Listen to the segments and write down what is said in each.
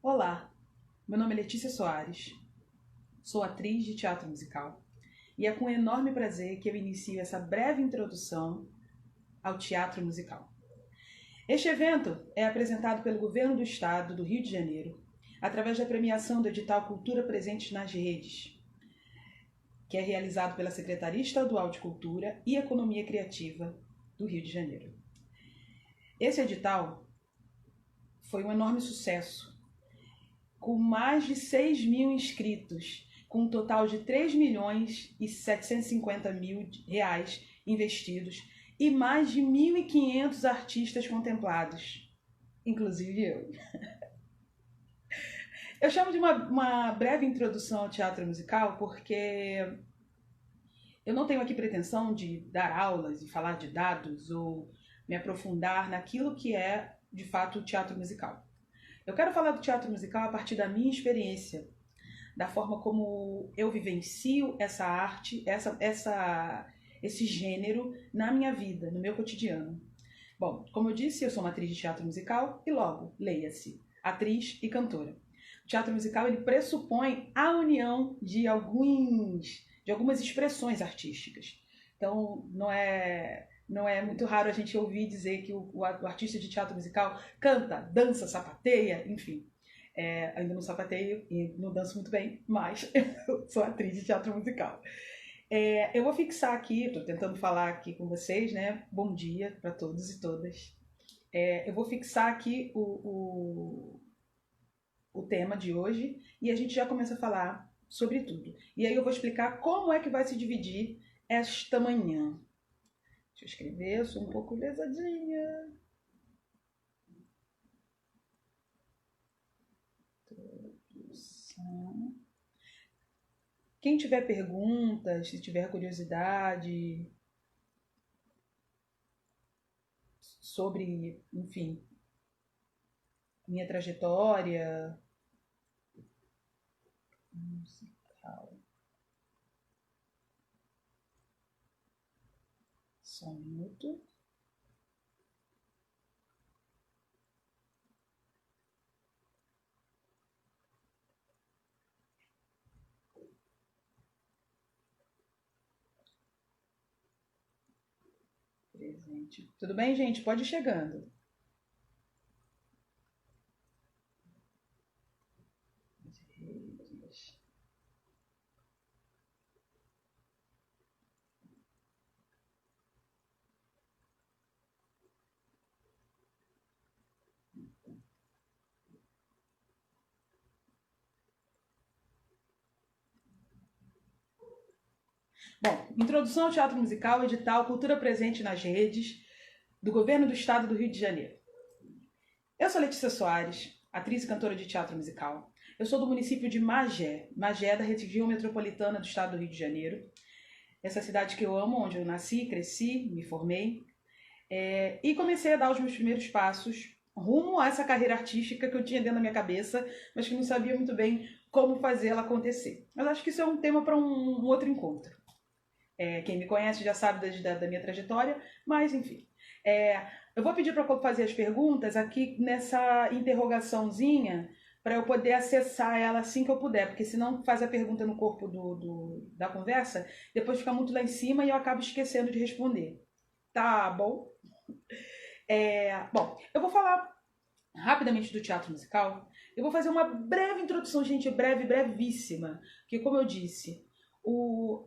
Olá, meu nome é Letícia Soares, sou atriz de teatro musical e é com enorme prazer que eu inicio essa breve introdução ao teatro musical. Este evento é apresentado pelo Governo do Estado do Rio de Janeiro através da premiação do edital Cultura Presente nas Redes, que é realizado pela Secretaria Estadual de Cultura e Economia Criativa do Rio de Janeiro. Esse edital foi um enorme sucesso, com mais de 6 mil inscritos, com um total de 3 milhões e 750 mil reais investidos e mais de 1.500 artistas contemplados, inclusive eu. Eu chamo de uma breve introdução ao teatro musical porque eu não tenho aqui pretensão de dar aulas e falar de dados ou me aprofundar naquilo que é, de fato, o teatro musical. Eu quero falar do teatro musical a partir da minha experiência, da forma como eu vivencio essa arte, esse gênero na minha vida, no meu cotidiano. Bom, como eu disse, eu sou uma atriz de teatro musical e logo, leia-se, atriz e cantora. O teatro musical ele pressupõe a união de algumas expressões artísticas. Então, não é muito raro a gente ouvir dizer que o artista de teatro musical canta, dança, sapateia, enfim. Ainda não sapateio e não danço muito bem, mas eu sou atriz de teatro musical. Eu vou fixar aqui, estou tentando falar aqui com vocês, né? Bom dia para todos e todas. Eu vou fixar aqui o tema de hoje e a gente já começa a falar sobre tudo. E aí eu vou explicar como é que vai se dividir esta manhã. Deixa eu escrever, eu sou um pouco lesadinha. Quem tiver perguntas, se tiver curiosidade sobre, enfim, minha trajetória musical. Só um minuto. Presente. Tudo bem, gente? Pode ir chegando. Bom, introdução ao teatro musical, edital Cultura Presente nas Redes, do Governo do Estado do Rio de Janeiro. Eu sou Letícia Soares, atriz e cantora de teatro musical. Eu sou do município de Magé. Magé é da região metropolitana do Estado do Rio de Janeiro. Essa cidade que eu amo, onde eu nasci, cresci, me formei. E comecei a dar os meus primeiros passos rumo a essa carreira artística que eu tinha dentro da minha cabeça, mas que não sabia muito bem como fazer ela acontecer. Mas acho que isso é um tema para um outro encontro. Quem me conhece já sabe da minha trajetória, mas enfim. Eu vou pedir para fazer as perguntas aqui nessa interrogaçãozinha para eu poder acessar ela assim que eu puder, porque senão faz a pergunta no corpo da conversa, depois fica muito lá em cima e eu acabo esquecendo de responder. Tá bom? Bom, eu vou falar rapidamente do teatro musical. Eu vou fazer uma breve introdução, gente, brevíssima, porque como eu disse,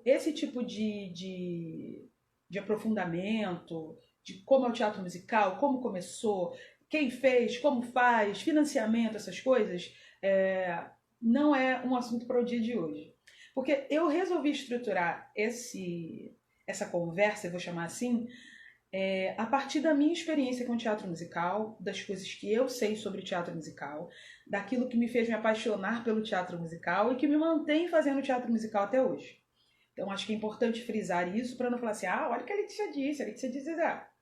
esse tipo de aprofundamento, de como é o teatro musical, como começou, quem fez, como faz, financiamento, essas coisas, não é um assunto para o dia de hoje. Porque eu resolvi estruturar essa conversa, eu vou chamar assim, a partir da minha experiência com teatro musical, das coisas que eu sei sobre teatro musical, daquilo que me fez me apaixonar pelo teatro musical e que me mantém fazendo teatro musical até hoje. Então, acho que é importante frisar isso para não falar assim, olha o que a Letícia disse,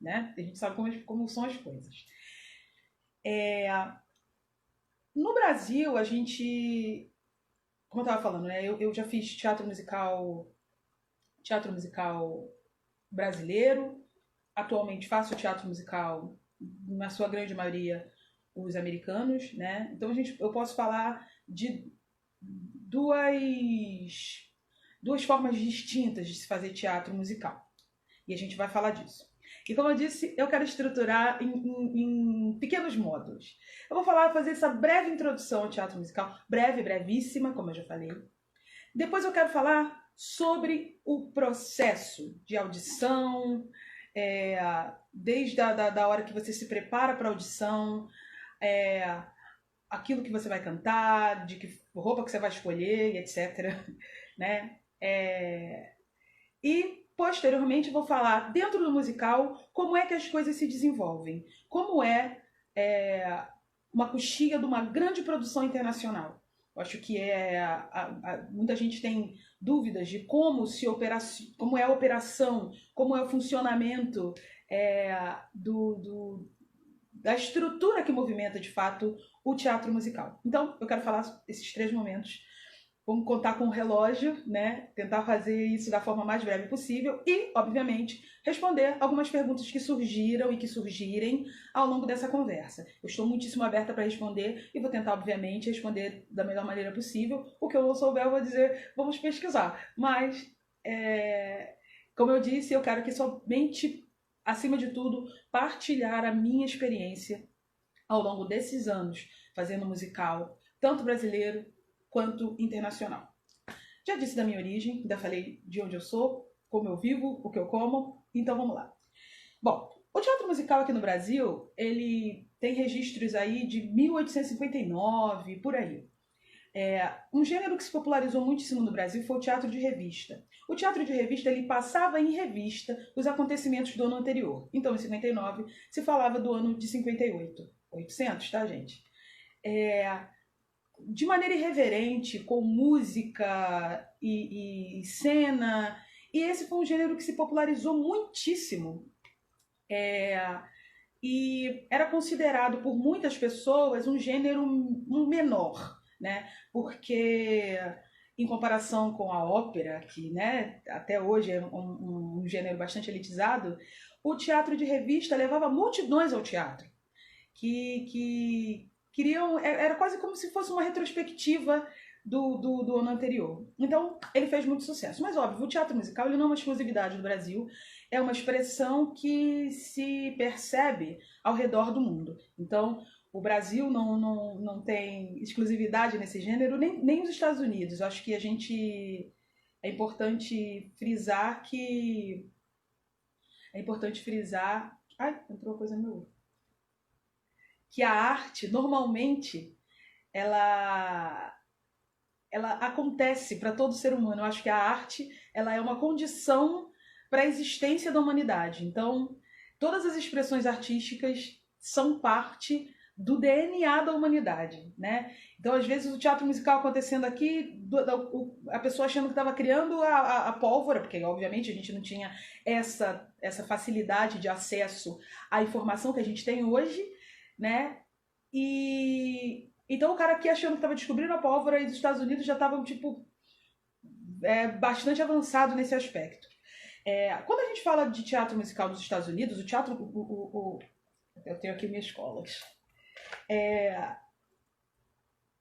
né? A gente sabe como são as coisas. No Brasil, a gente, como eu estava falando, né? Eu já fiz teatro musical brasileiro. Atualmente faço teatro musical, na sua grande maioria, os americanos, né? Então eu posso falar de duas formas distintas de se fazer teatro musical. E a gente vai falar disso. E como eu disse, eu quero estruturar em pequenos módulos. Eu vou fazer essa breve introdução ao teatro musical, breve, brevíssima, como eu já falei. Depois eu quero falar sobre o processo de audição, desde da hora que você se prepara para a audição, aquilo que você vai cantar, de que roupa que você vai escolher, etc. Né? E posteriormente vou falar dentro do musical como é que as coisas se desenvolvem, como uma coxia de uma grande produção internacional. Eu acho que muita gente tem dúvidas de como é a operação, como é o funcionamento da estrutura que movimenta de fato o teatro musical. Então, eu quero falar esses 3 momentos. Vamos contar com o relógio, né? Tentar fazer isso da forma mais breve possível e, obviamente, responder algumas perguntas que surgiram e que surgirem ao longo dessa conversa. Eu estou muitíssimo aberta para responder e vou tentar, obviamente, responder da melhor maneira possível. O que eu não souber, eu vou dizer, vamos pesquisar. Mas, como eu disse, eu quero que somente, acima de tudo, partilhar a minha experiência ao longo desses anos fazendo musical, tanto brasileiro quanto internacional. Já disse da minha origem, ainda falei de onde eu sou, como eu vivo, o que eu como, então vamos lá. Bom, o teatro musical aqui no Brasil, ele tem registros aí de 1859, por aí. Um gênero que se popularizou muitíssimo no Brasil foi o teatro de revista. O teatro de revista, ele passava em revista os acontecimentos do ano anterior. Então, em 59, se falava do ano de 58. 800, tá, gente? De maneira irreverente, com música e cena. E esse foi um gênero que se popularizou muitíssimo. E era considerado por muitas pessoas um gênero menor, né? Porque, em comparação com a ópera, que, né, até hoje é um gênero bastante elitizado, o teatro de revista levava multidões ao teatro, que queriam, era quase como se fosse uma retrospectiva do ano anterior. Então, ele fez muito sucesso. Mas, óbvio, o teatro musical ele não é uma exclusividade do Brasil, é uma expressão que se percebe ao redor do mundo. Então, o Brasil não tem exclusividade nesse gênero, nem os Estados Unidos. Eu acho que é importante frisar que... Ai, entrou uma coisa no meu olho. Que a arte, normalmente, ela acontece para todo ser humano. Eu acho que a arte ela é uma condição para a existência da humanidade. Então, todas as expressões artísticas são parte do DNA da humanidade, né? Então, às vezes, o teatro musical acontecendo aqui, a pessoa achando que estava criando a pólvora, porque, obviamente, a gente não tinha essa facilidade de acesso à informação que a gente tem hoje, né? E então o cara aqui achando que estava descobrindo a pólvora e dos Estados Unidos já estavam tipo bastante avançado nesse aspecto. Quando a gente fala de teatro musical dos Estados Unidos, o teatro, eu tenho aqui minhas escolas,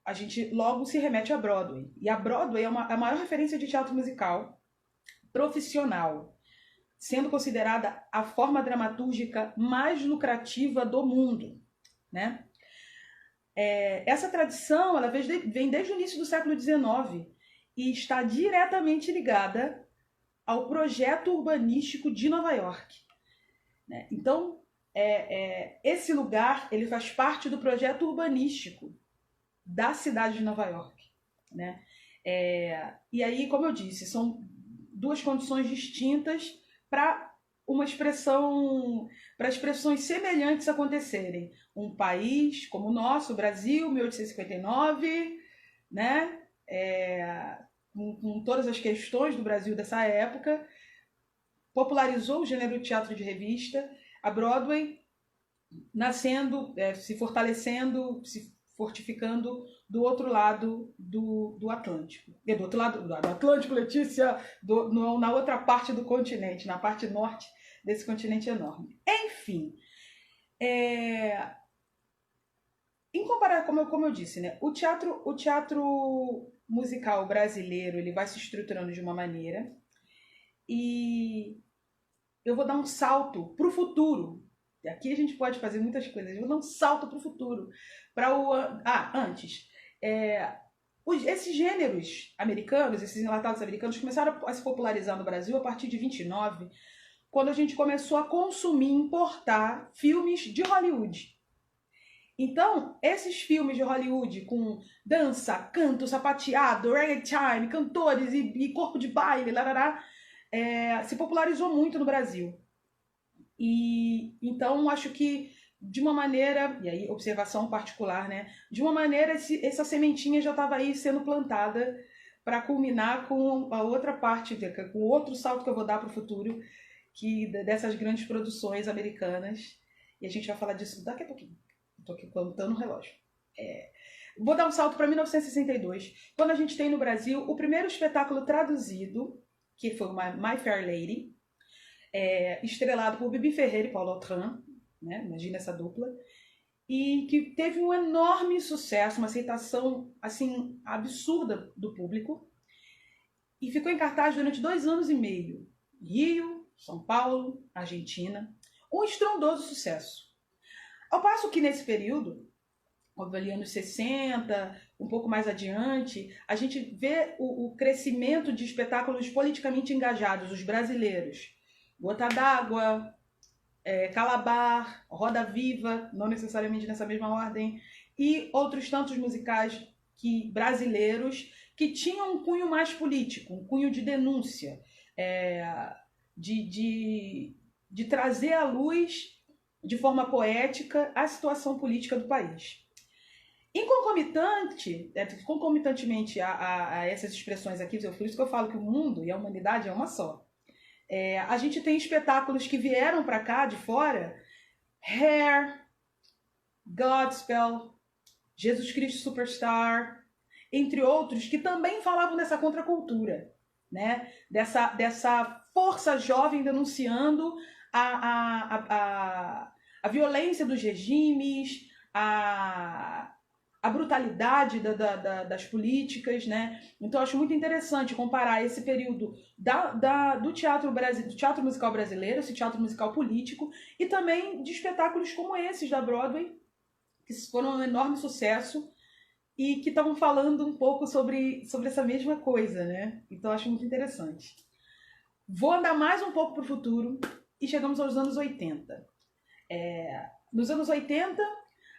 a gente logo se remete a Broadway. E a Broadway é a maior referência de teatro musical profissional, sendo considerada a forma dramatúrgica mais lucrativa do mundo, né? Essa tradição ela vem desde o início do século XIX e está diretamente ligada ao projeto urbanístico de Nova York, né? Então, esse lugar ele faz parte do projeto urbanístico da cidade de Nova York, né? E aí, como eu disse, são duas condições distintas para expressões semelhantes acontecerem. Um país como o nosso, o Brasil, 1859, né? Com todas as questões do Brasil dessa época, popularizou o gênero de teatro de revista, a Broadway nascendo, se fortalecendo, se fortificando do outro lado do Atlântico. Do outro lado do Atlântico, Letícia, na outra parte do continente, na parte norte desse continente enorme. Enfim, em comparar, como eu disse, né? O teatro musical brasileiro, ele vai se estruturando de uma maneira e eu vou dar um salto para o futuro. E aqui a gente pode fazer muitas coisas. Eu vou dar um salto para o futuro. Antes. Esses gêneros americanos, esses enlatados americanos, começaram a se popularizar no Brasil a partir de 29, quando a gente começou a consumir, importar filmes de Hollywood. Então, esses filmes de Hollywood com dança, canto, sapateado, ragtime, cantores e corpo de baile, larará, se popularizou muito no Brasil. E então acho que de uma maneira, e aí observação particular, né? De uma maneira essa sementinha já estava aí sendo plantada para culminar com a outra parte, com o outro salto que eu vou dar para o futuro, que dessas grandes produções americanas. E a gente vai falar disso daqui a pouquinho. Estou aqui contando o relógio. Vou dar um salto para 1962, quando a gente tem no Brasil o primeiro espetáculo traduzido, que foi uma My Fair Lady, estrelado por Bibi Ferreira e Paulo Autran, né? Imagina essa dupla, e que teve um enorme sucesso, uma aceitação assim absurda do público, e ficou em cartaz durante 2 anos e meio. Rio, São Paulo, Argentina, um estrondoso sucesso. Ao passo que nesse período, ali anos 60, um pouco mais adiante, a gente vê o crescimento de espetáculos politicamente engajados, os brasileiros. Gota d'Água, Calabar, Roda Viva, não necessariamente nessa mesma ordem, e outros tantos musicais brasileiros que tinham um cunho mais político, um cunho de denúncia, de trazer à luz, de forma poética, a situação política do país. Concomitantemente a essas expressões aqui, por isso que eu falo que o mundo e a humanidade é uma só. A gente tem espetáculos que vieram para cá de fora, Hair, Godspell, Jesus Cristo Superstar, entre outros, que também falavam dessa contracultura, né? Dessa força jovem denunciando a violência dos regimes, a brutalidade das políticas, né? Então, eu acho muito interessante comparar esse período do teatro musical brasileiro, esse teatro musical político, e também de espetáculos como esses da Broadway, que foram um enorme sucesso e que estavam falando um pouco sobre essa mesma coisa, né? Então, eu acho muito interessante. Vou andar mais um pouco para o futuro e chegamos aos anos 80. Nos anos 80,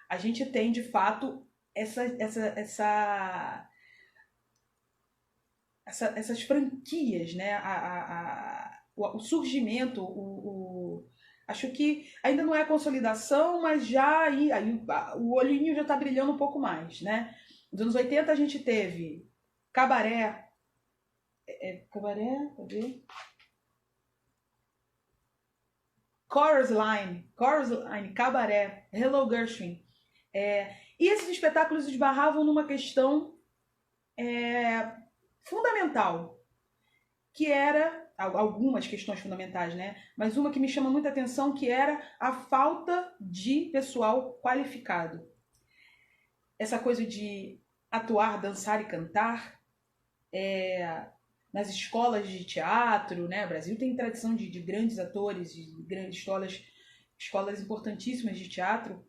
a gente tem, de fato, essas franquias, né? O surgimento, acho que ainda não é a consolidação, mas já aí o olhinho já está brilhando um pouco mais, né? Nos anos 80 a gente teve Cabaré, cadê? Chorus Line, Cabaré, Hello Gershwin. E esses espetáculos esbarravam numa questão fundamental, que era, algumas questões fundamentais, né? Mas uma que me chama muita atenção, que era a falta de pessoal qualificado. Essa coisa de atuar, dançar e cantar, nas escolas de teatro, né? O Brasil tem tradição de grandes atores, de grandes escolas importantíssimas de teatro,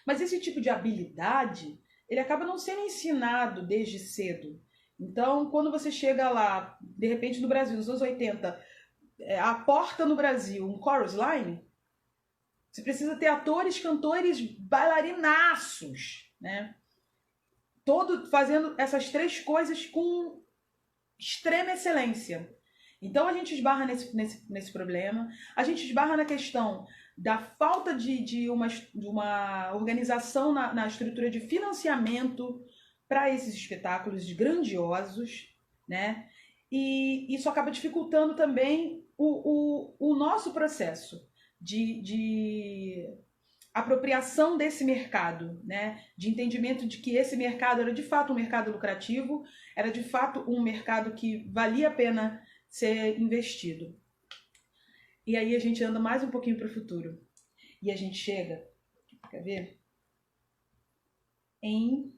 mas esse tipo de habilidade, ele acaba não sendo ensinado desde cedo. Então, quando você chega lá, de repente no Brasil, nos anos 80, aporta no Brasil um chorus line, você precisa ter atores, cantores, bailarinaços, né? Todo fazendo essas 3 coisas com extrema excelência. Então a gente esbarra nesse problema, a gente esbarra na questão da falta de uma organização na estrutura de financiamento para esses espetáculos grandiosos, né? E isso acaba dificultando também o nosso processo de apropriação desse mercado, né? De entendimento de que esse mercado era de fato um mercado lucrativo, era de fato um mercado que valia a pena ser investido. E aí a gente anda mais um pouquinho para o futuro. E a gente chega, quer ver? em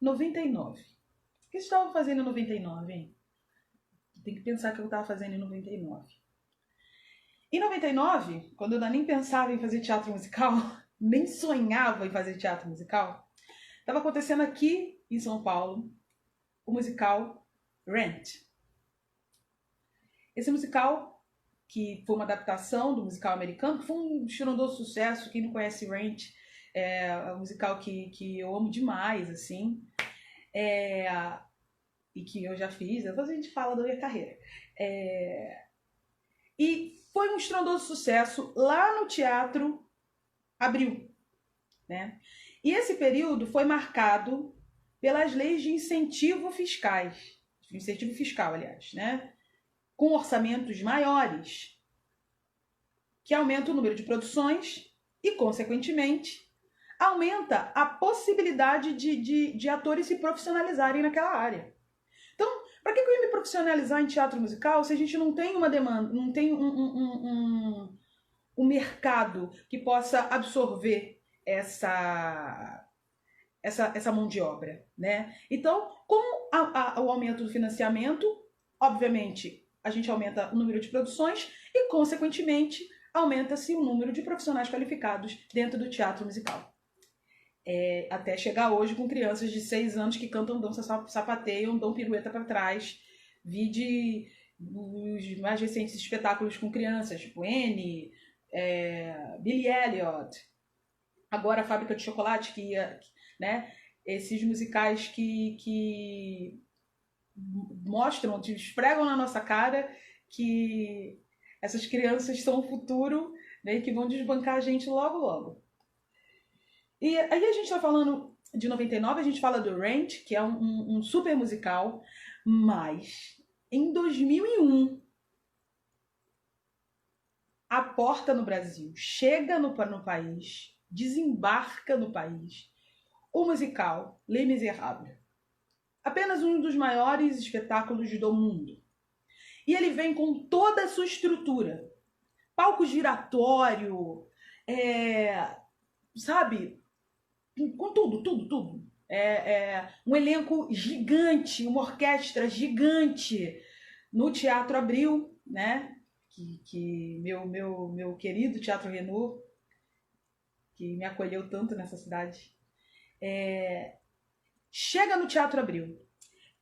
99. O que eu estava fazendo em 99, hein? Tem que pensar que eu estava fazendo em 99. Em 99, quando eu ainda nem pensava em fazer teatro musical, nem sonhava em fazer teatro musical, estava acontecendo aqui em São Paulo o musical Rent. Esse musical, que foi uma adaptação do musical americano, que foi um estrondoso sucesso. Quem não conhece Rent, é um musical que eu amo demais, assim, e que eu já fiz. Depois a gente fala da minha carreira. E foi um estrondoso sucesso lá no Teatro Abril, né? E esse período foi marcado pelas leis de incentivo fiscais, incentivo fiscal, aliás, né? Com orçamentos maiores, que aumenta o número de produções e, consequentemente, aumenta a possibilidade de atores se profissionalizarem naquela área. Então, para que eu ia me profissionalizar em teatro musical se a gente não tem uma demanda, não tem um mercado que possa absorver essa mão de obra, né? Então, com o aumento do financiamento, obviamente, a gente aumenta o número de produções e, consequentemente, aumenta-se o número de profissionais qualificados dentro do teatro musical. Até chegar hoje com crianças de 6 anos que cantam, dançam, sapateiam, dão pirueta para trás. Vi os mais recentes espetáculos com crianças, tipo Annie, Billy Elliot, agora a Fábrica de Chocolate, que ia, né? Esses musicais que mostram, esfregam na nossa cara que essas crianças são o futuro, né? Que vão desbancar a gente logo, logo. E aí a gente está falando de 99, a gente fala do Rent, que é um super musical, mas em 2001, a porta no Brasil chega no país, desembarca no país, o musical Les Misérables. Apenas um dos maiores espetáculos do mundo. E ele vem com toda a sua estrutura. Palco giratório, sabe? Com tudo. Um elenco gigante, uma orquestra gigante no Teatro Abril, né? Que meu querido Teatro Renault, que me acolheu tanto nessa cidade, chega no Teatro Abril.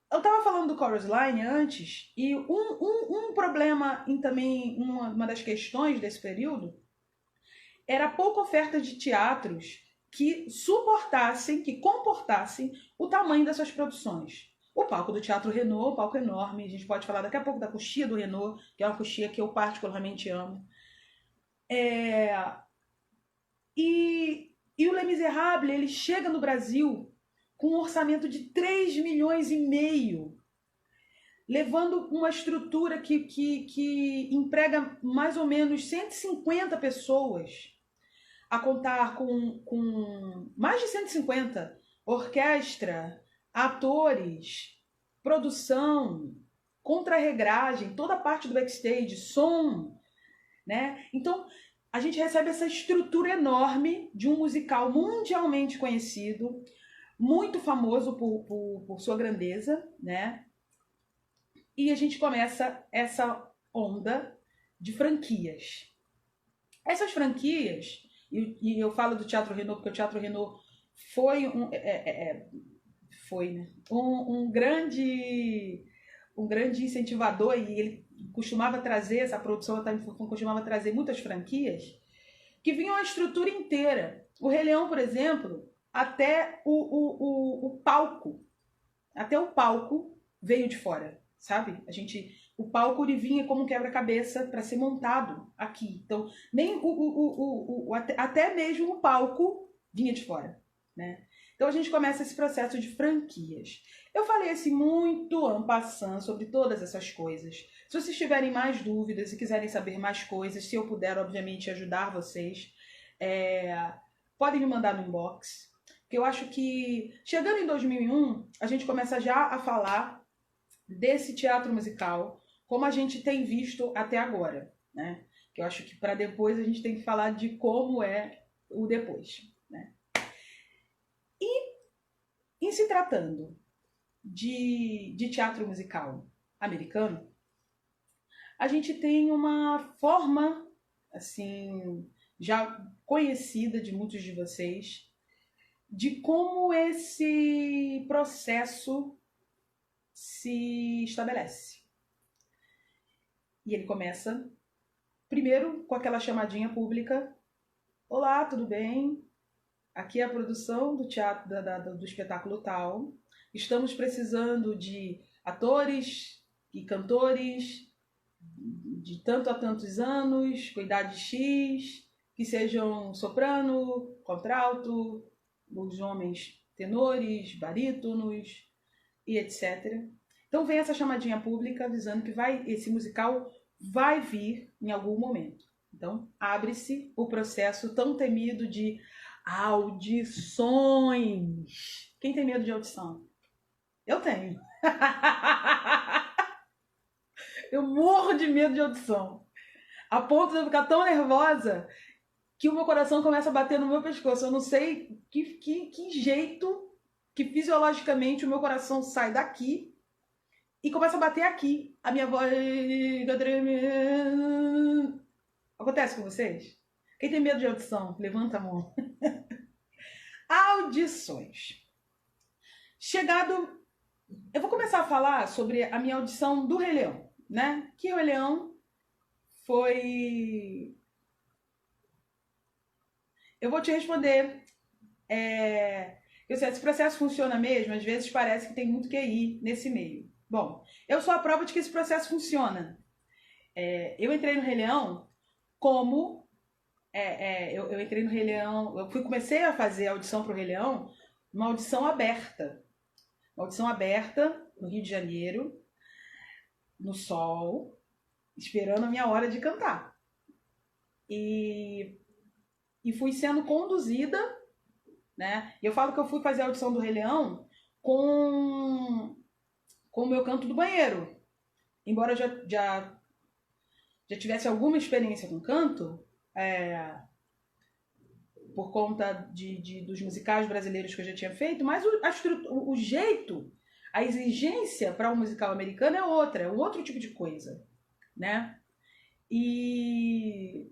Eu estava falando do Chorus Line antes, e um problema, também uma das questões desse período, era a pouca oferta de teatros que suportassem, que comportassem o tamanho dessas produções. O palco do Teatro Renault, um palco enorme, a gente pode falar daqui a pouco da coxia do Renault, que é uma coxia que eu particularmente amo. E o Les Misérables, ele chega no Brasil com um orçamento de 3,5 milhões, levando uma estrutura que emprega mais ou menos 150 pessoas, a contar com mais de 150, orquestra, atores, produção, contrarregragem, toda a parte do backstage, som, né? Então, a gente recebe essa estrutura enorme de um musical mundialmente conhecido, muito famoso por sua grandeza, né? E a gente começa essa onda de franquias. Essas franquias, e eu falo do Teatro Renault porque o Teatro Renault foi um grande incentivador, e ele costumava trazer, essa produção costumava trazer muitas franquias que vinham a estrutura inteira. O Rei Leão, por exemplo, até o palco veio de fora, sabe? O palco ele vinha como um quebra-cabeça para ser montado aqui. Então, nem até mesmo o palco vinha de fora, né? Então a gente começa esse processo de franquias. Eu falei assim muito en passant sobre todas essas coisas. Se vocês tiverem mais dúvidas e quiserem saber mais coisas, se eu puder, obviamente, ajudar vocês, podem me mandar no inbox. Porque eu acho que, chegando em 2001, a gente começa já a falar desse teatro musical como a gente tem visto até agora, né? Que eu acho que para depois a gente tem que falar de como é o depois, né? Em se tratando de teatro musical americano, a gente tem uma forma, assim, já conhecida de muitos de vocês, de como esse processo se estabelece. E ele começa, primeiro, com aquela chamadinha pública. Olá, tudo bem? Aqui é a produção do teatro do espetáculo tal. Estamos precisando de atores e cantores de tanto a tantos anos, com idade X, que sejam soprano, contralto, os homens tenores, barítonos e etc. Então vem essa chamadinha pública avisando que esse musical vai vir em algum momento. Então abre-se o processo tão temido de audições. Quem tem medo de audição? Eu tenho. Eu morro de medo de audição. A ponto de eu ficar tão nervosa que o meu coração começa a bater no meu pescoço. Eu não sei que jeito que fisiologicamente o meu coração sai daqui e começa a bater aqui. A minha voz fica tremendo. Acontece com vocês? Quem tem medo de audição, levanta a mão. Audições. Chegado... Eu vou começar a falar sobre a minha audição do Rei Leão, né? Que o Rei Leão foi... Eu vou te responder. Esse processo funciona mesmo? Às vezes parece que tem muito QI nesse meio. Bom, eu sou a prova de que esse processo funciona. Eu entrei no Rei Leão como... eu entrei no Rei Leão... comecei a fazer a audição para o Rei Leão, uma audição aberta. Uma audição aberta no Rio de Janeiro, no sol, esperando a minha hora de cantar. E fui sendo conduzida, né? E eu falo que eu fui fazer a audição do Rei Leão com o meu canto do banheiro. Embora eu já tivesse alguma experiência com canto, por conta dos musicais brasileiros que eu já tinha feito, mas o jeito, a exigência para um musical americano é um outro tipo de coisa, né? E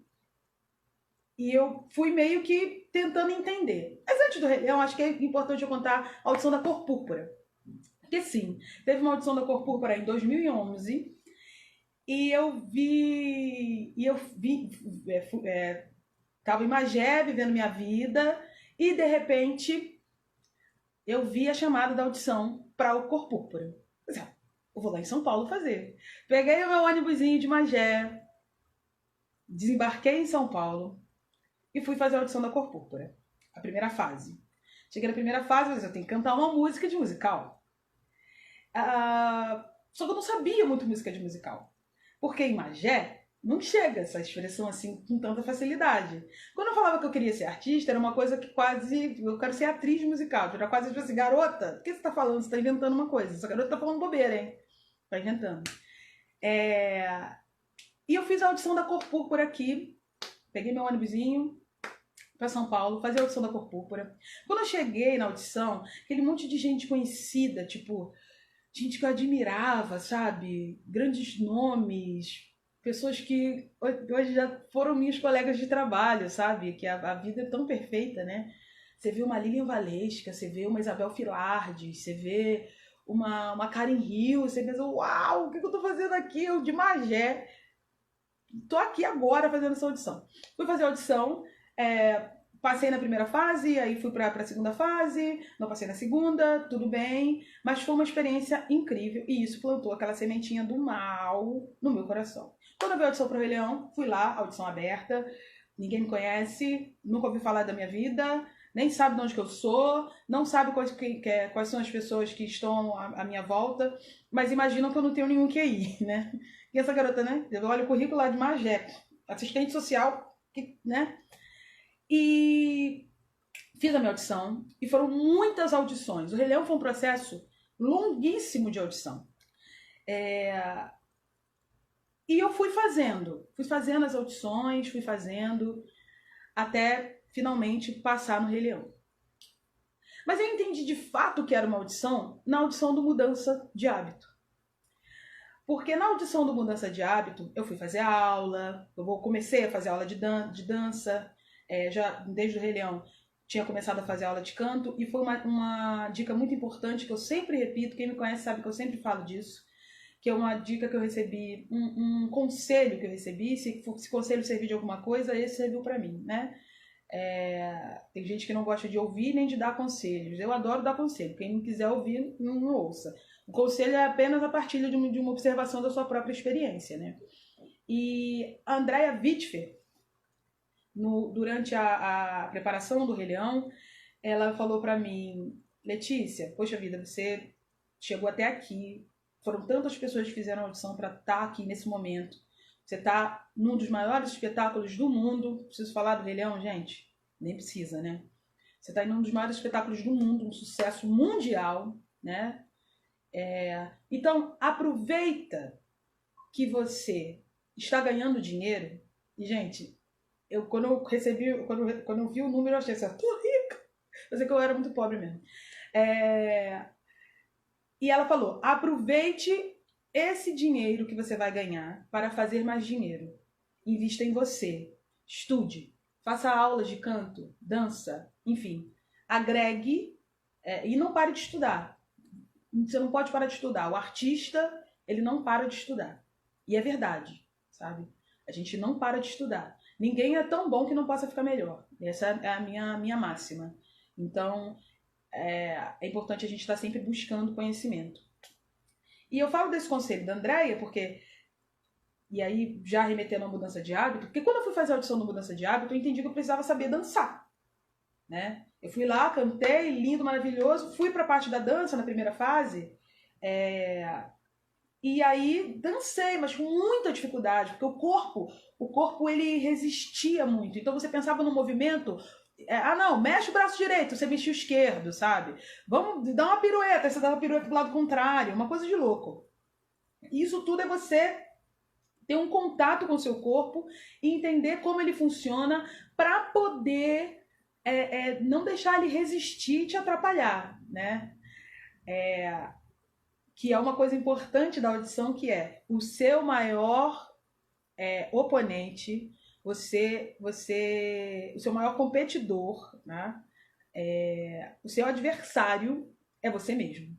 eu fui meio que tentando entender. Mas antes do Rei Leão, acho que é importante eu contar a audição da Cor Púrpura. Porque sim, teve uma audição da Cor Púrpura em 2011 e eu vi... Estava em Magé, vivendo minha vida, e de repente eu vi a chamada da audição para o Cor Púrpura. Eu vou lá em São Paulo fazer. Peguei o meu ônibusinho de Magé, desembarquei em São Paulo e fui fazer a audição da Cor Púrpura, a primeira fase. Cheguei na primeira fase, eu tenho que cantar uma música de musical. Só que eu não sabia muito música de musical, porque em Magé não chega essa expressão assim com tanta facilidade. Quando eu falava que eu queria ser artista, era uma coisa que quase... Eu quero ser atriz musical. Era quase tipo assim, garota, o que você tá falando? Você tá inventando uma coisa. Essa garota tá falando bobeira, hein? Tá inventando. E eu fiz a audição da Cor Púrpura aqui. Peguei meu ônibusinho pra São Paulo, fazer a audição da Cor Púrpura. Quando eu cheguei na audição, aquele monte de gente conhecida, tipo... Gente que eu admirava, sabe? Grandes nomes... Pessoas que hoje já foram minhas colegas de trabalho, sabe? Que a vida é tão perfeita, né? Você vê uma Lilian Valesca, você vê uma Isabel Filardes, você vê uma Karen Hill, você pensa, uau, o que eu tô fazendo aqui? Eu de Magé. Tô aqui agora fazendo essa audição. Fui fazer a audição, passei na primeira fase, aí fui para a segunda fase, não passei na segunda, tudo bem, mas foi uma experiência incrível e isso plantou aquela sementinha do mal no meu coração. Quando eu vi a audição para o Rei Leão, fui lá, audição aberta, ninguém me conhece, nunca ouvi falar da minha vida, nem sabe de onde que eu sou, não sabe quais são as pessoas que estão à minha volta, mas imaginam que eu não tenho nenhum QI, né? E essa garota, né? Eu olho o currículo lá de Magé, assistente social, né? E fiz a minha audição e foram muitas audições. O Rei Leão foi um processo longuíssimo de audição. E eu fui fazendo as audições, até finalmente passar no Rei Leão. Mas eu entendi de fato que era uma audição na audição do Mudança de Hábito. Porque na audição do Mudança de Hábito, eu fui fazer aula, comecei a fazer aula de dança, já desde o Rei Leão tinha começado a fazer aula de canto, e foi uma dica muito importante que eu sempre repito, quem me conhece sabe que eu sempre falo disso, que é uma dica que eu recebi, um conselho que eu recebi, se conselho servir de alguma coisa, esse serviu para mim, né? Tem gente que não gosta de ouvir nem de dar conselhos. Eu adoro dar conselho. Quem não quiser ouvir, não ouça. O conselho é apenas a partilha de uma observação da sua própria experiência, né? E a Andrea Whitfer, durante a preparação do Rei Leão, ela falou para mim: Letícia, poxa vida, você chegou até aqui. Foram tantas pessoas que fizeram audição para estar aqui nesse momento. Você está num dos maiores espetáculos do mundo. Preciso falar do Rei Leão, gente? Nem precisa, né? Você está em um dos maiores espetáculos do mundo, um sucesso mundial, né? Então, aproveita que você está ganhando dinheiro. E, gente, quando eu vi o número, eu achei assim, eu tô rica. Eu sei que eu era muito pobre mesmo. E ela falou, aproveite esse dinheiro que você vai ganhar para fazer mais dinheiro. Invista em você. Estude. Faça aulas de canto, dança, enfim. Agregue e não pare de estudar. Você não pode parar de estudar. O artista, ele não para de estudar. E é verdade, sabe? A gente não para de estudar. Ninguém é tão bom que não possa ficar melhor. Essa é a minha máxima. Então, é importante a gente estar sempre buscando conhecimento. E eu falo desse conselho da Andrea porque, e aí já remetendo à mudança de hábito, porque quando eu fui fazer a audição da mudança de hábito, eu entendi que eu precisava saber dançar, né? Eu fui lá, cantei, lindo, maravilhoso, fui para a parte da dança na primeira fase, e aí dancei, mas com muita dificuldade, porque o corpo ele resistia muito. Então você pensava no movimento, não, mexe o braço direito, você mexe o esquerdo, sabe? Vamos dar uma pirueta, você dá uma pirueta do lado contrário, uma coisa de louco. Isso tudo é você ter um contato com o seu corpo e entender como ele funciona para poder não deixar ele resistir e te atrapalhar, né? Que é uma coisa importante da audição, que é o seu maior oponente, o seu maior competidor, né? O seu adversário é você mesmo.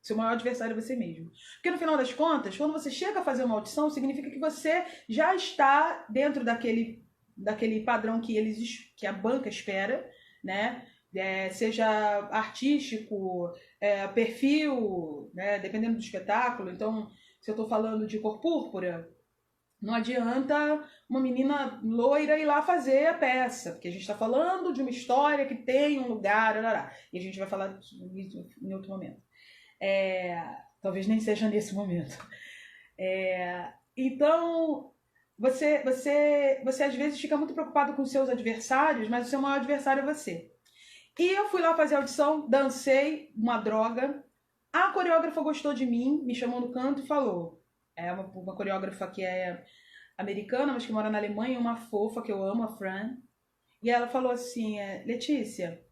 O seu maior adversário é você mesmo. Porque no final das contas, quando você chega a fazer uma audição, significa que você já está dentro daquele padrão que a banca espera, né? Seja artístico, perfil, né? Dependendo do espetáculo. Então, se eu estou falando de Cor Púrpura, não adianta uma menina loira ir lá fazer a peça, porque a gente está falando de uma história que tem um lugar, e a gente vai falar disso em outro momento. Talvez nem seja nesse momento. Então, você às vezes fica muito preocupado com os seus adversários, mas o seu maior adversário é você. E eu fui lá fazer a audição, dancei, uma droga. A coreógrafa gostou de mim, me chamou no canto e falou... uma coreógrafa que é americana, mas que mora na Alemanha, uma fofa que eu amo, a Fran. E ela falou assim, Letícia,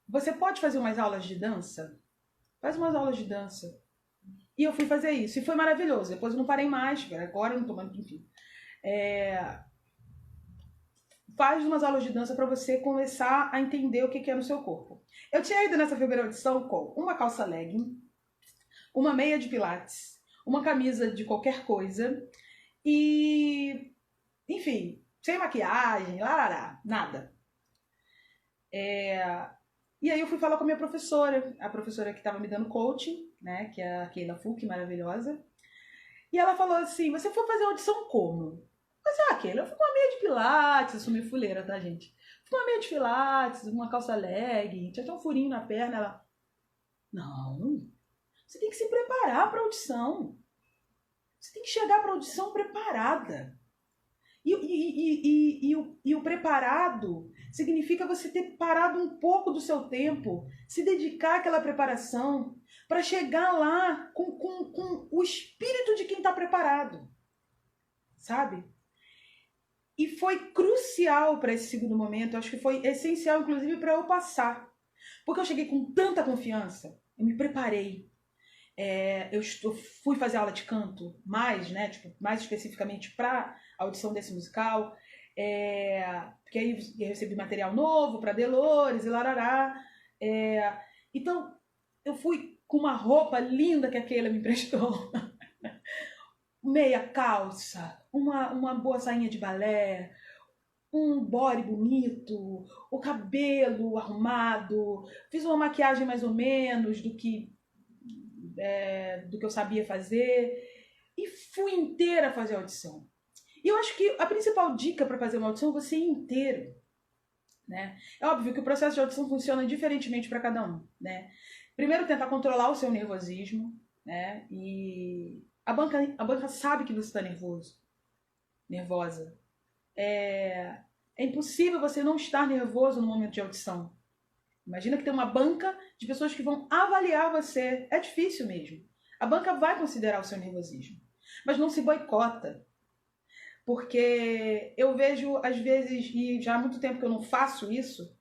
você pode fazer umas aulas de dança? Faz umas aulas de dança. E eu fui fazer isso. E foi maravilhoso. Depois eu não parei mais. Agora eu não tô mais... Enfim. Faz umas aulas de dança para você começar a entender o que é no seu corpo. Eu tinha ido nessa primeira audição com uma calça legging, uma meia de pilates, uma camisa de qualquer coisa e, enfim, sem maquiagem, nada. E aí eu fui falar com a minha professora, a professora que estava me dando coaching, né, que é a Keila Fuch, maravilhosa. E ela falou assim, você foi fazer audição como? Keila, eu fui com uma meia de pilates, eu sou meio fuleira, tá, gente? Fui com uma meia de pilates, uma calça legging, tinha até um furinho na perna. Ela, não, você tem que se preparar para audição. Você tem que chegar para audição preparada. E o preparado significa você ter parado um pouco do seu tempo, se dedicar àquela preparação, para chegar lá com o espírito de quem está preparado. Sabe? E foi crucial para esse segundo momento, acho que foi essencial, inclusive, para eu passar. Porque eu cheguei com tanta confiança, eu me preparei. Fui fazer aula de canto mais, né? Tipo, mais especificamente para a audição desse musical. Porque aí eu recebi material novo para Delores e larará. Então, eu fui com uma roupa linda que a Keila me emprestou. Meia calça, uma boa sainha de balé, um body bonito, o cabelo arrumado, fiz uma maquiagem mais ou menos do que eu sabia fazer e fui inteira fazer a audição. E eu acho que a principal dica para fazer uma audição é você ir inteiro, né? É óbvio que o processo de audição funciona diferentemente para cada um, né? Primeiro, tentar controlar o seu nervosismo, né? E a banca sabe que você está nervosa. É impossível você não estar nervoso no momento de audição. Imagina que tem uma banca de pessoas que vão avaliar você. É difícil mesmo. A banca vai considerar o seu nervosismo. Mas não se boicota. Porque eu vejo, às vezes, e já há muito tempo que eu não faço isso,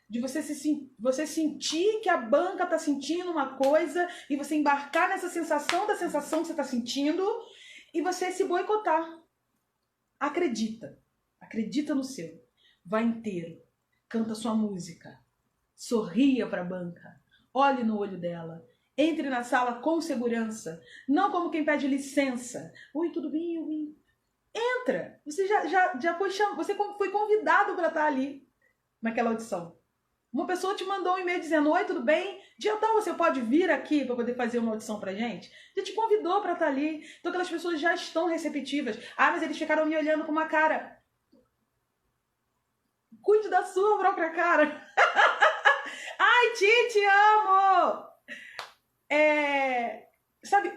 de você sentir que a banca está sentindo uma coisa e você embarcar nessa sensação da sensação que você está sentindo e você se boicotar. Acredita. Acredita no seu. Vai inteiro. Canta sua música. Sorria para a banca. Olhe no olho dela. Entre na sala com segurança. Não como quem pede licença. Oi, tudo bem? Oi. Entra. Você já foi chamado. Você foi convidado para estar ali naquela audição. Uma pessoa te mandou um e-mail dizendo: oi, tudo bem? Dia tal você pode vir aqui para poder fazer uma audição pra gente? Já te convidou para estar ali. Então aquelas pessoas já estão receptivas. Ah, mas eles ficaram me olhando com uma cara. Cuide da sua própria cara. Ai, te amo! Sabe,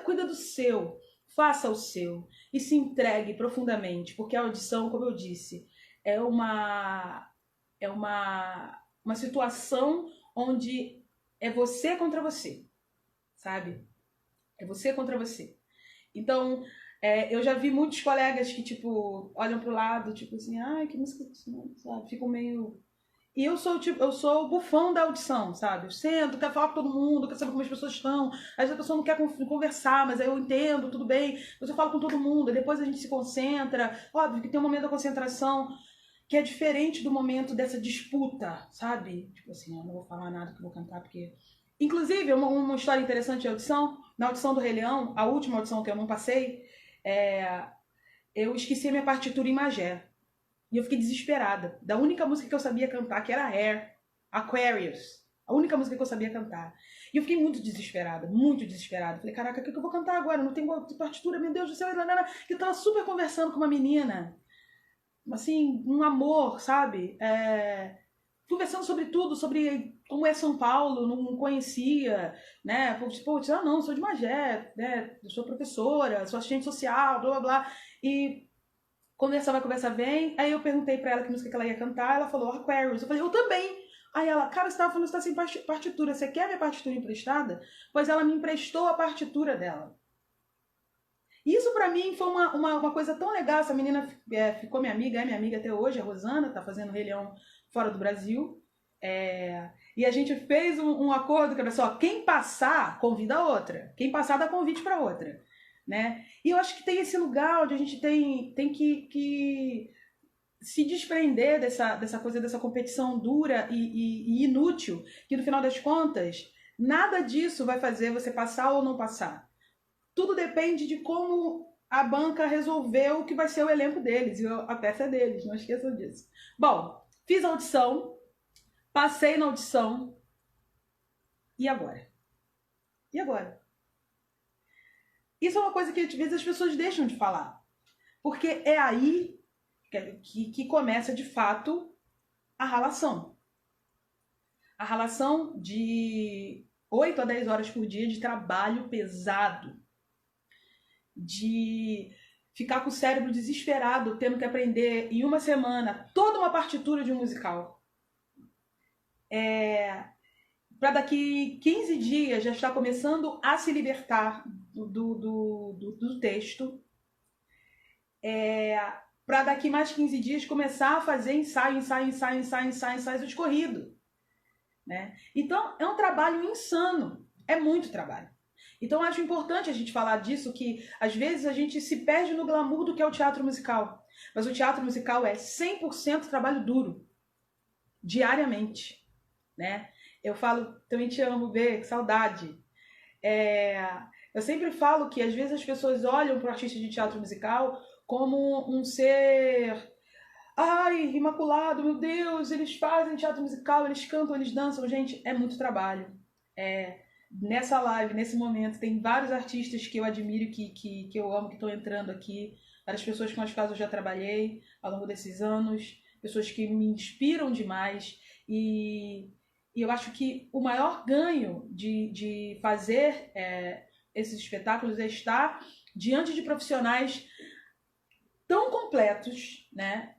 cuida do seu. Faça o seu. E se entregue profundamente. Porque a audição, como eu disse, é uma situação onde é você contra você. Sabe? É você contra você. Então, eu já vi muitos colegas que, tipo, olham pro lado, tipo assim, ai, que música, sabe? Ficam meio... E eu sou o bufão da audição, sabe? Eu sento, quero falar com todo mundo, quero saber como as pessoas estão. Às vezes a pessoa não quer conversar, mas aí eu entendo, tudo bem. Mas eu falo com todo mundo, depois a gente se concentra. Óbvio que tem um momento da concentração que é diferente do momento dessa disputa, sabe? Tipo assim, eu não vou falar nada que eu vou cantar, porque... Inclusive, uma história interessante de audição, na audição do Rei Leão, a última audição que eu não passei, eu esqueci a minha partitura em Magé. E eu fiquei desesperada. Da única música que eu sabia cantar, que era Hair, Aquarius. A única música que eu sabia cantar. E eu fiquei muito desesperada, muito desesperada. Falei, caraca, o que eu vou cantar agora? Não tenho partitura, meu Deus do céu. Eu tava super conversando com uma menina. Assim, um amor, sabe? Conversando sobre tudo, sobre como é São Paulo, não conhecia, né? Putz, não, sou de Magé, né? Eu sou professora, sou assistente social, blá, blá, blá. E conversa vem. Aí eu perguntei pra ela que música que ela ia cantar, ela falou Aquarius. Eu falei, eu também. Aí ela, cara, você tava falando que você tá sem partitura, você quer minha partitura emprestada? Pois ela me emprestou a partitura dela. Isso pra mim foi uma coisa tão legal. Essa menina ficou minha amiga, é minha amiga até hoje, a Rosana, tá fazendo Rei Leão fora do Brasil. E a gente fez um acordo que era só, quem passar, convida a outra. Quem passar, dá convite pra outra. Né? E eu acho que tem esse lugar onde a gente tem que se desprender dessa coisa, dessa competição dura e inútil, que no final das contas, nada disso vai fazer você passar ou não passar. Tudo depende de como a banca resolveu o que vai ser o elenco deles, e a peça é deles, não esqueçam disso. Bom, fiz a audição, passei na audição, e agora? E agora? Isso é uma coisa que às vezes as pessoas deixam de falar. Porque é aí que começa de fato a ralação. A ralação de 8 a 10 horas por dia de trabalho pesado. De ficar com o cérebro desesperado, tendo que aprender em uma semana toda uma partitura de um musical. Para daqui 15 dias já estar começando a se libertar do texto, para daqui mais 15 dias começar a fazer ensaio de corrido. né? Então, é um trabalho insano, é muito trabalho. Então, acho importante a gente falar disso, que às vezes a gente se perde no glamour do que é o teatro musical. Mas o teatro musical é 100% trabalho duro, diariamente, né? Eu falo, também te amo, Bê, que saudade. Eu sempre falo que às vezes as pessoas olham para o artista de teatro musical como um ser, ai, imaculado, meu Deus, eles fazem teatro musical, eles cantam, eles dançam. Gente, é muito trabalho. Nessa live, nesse momento, tem vários artistas que eu admiro, que eu amo, que estão entrando aqui, várias pessoas com as quais eu já trabalhei ao longo desses anos, pessoas que me inspiram demais, e eu acho que o maior ganho de fazer esses espetáculos é estar diante de profissionais tão completos, né?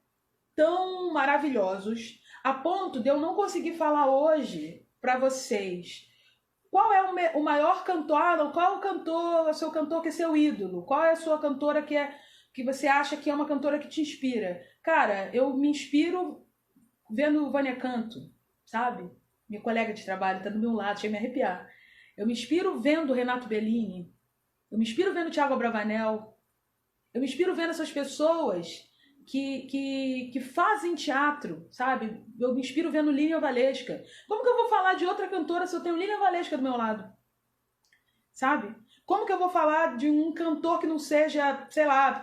Tão maravilhosos, a ponto de eu não conseguir falar hoje para vocês qual é o maior cantor, qual é o cantor, o seu cantor que é seu ídolo, qual é a sua cantora que você acha que é uma cantora que te inspira. Cara, eu me inspiro vendo Vânia Canto, sabe? Minha colega de trabalho tá do meu lado, chega a me arrepiar. Eu me inspiro vendo Renato Bellini, eu me inspiro vendo Thiago Abravanel, eu me inspiro vendo essas pessoas que fazem teatro, sabe? Eu me inspiro vendo Lilian Valesca. Como que eu vou falar de outra cantora se eu tenho Lilian Valesca do meu lado? Sabe? Como que eu vou falar de um cantor que não seja, sei lá,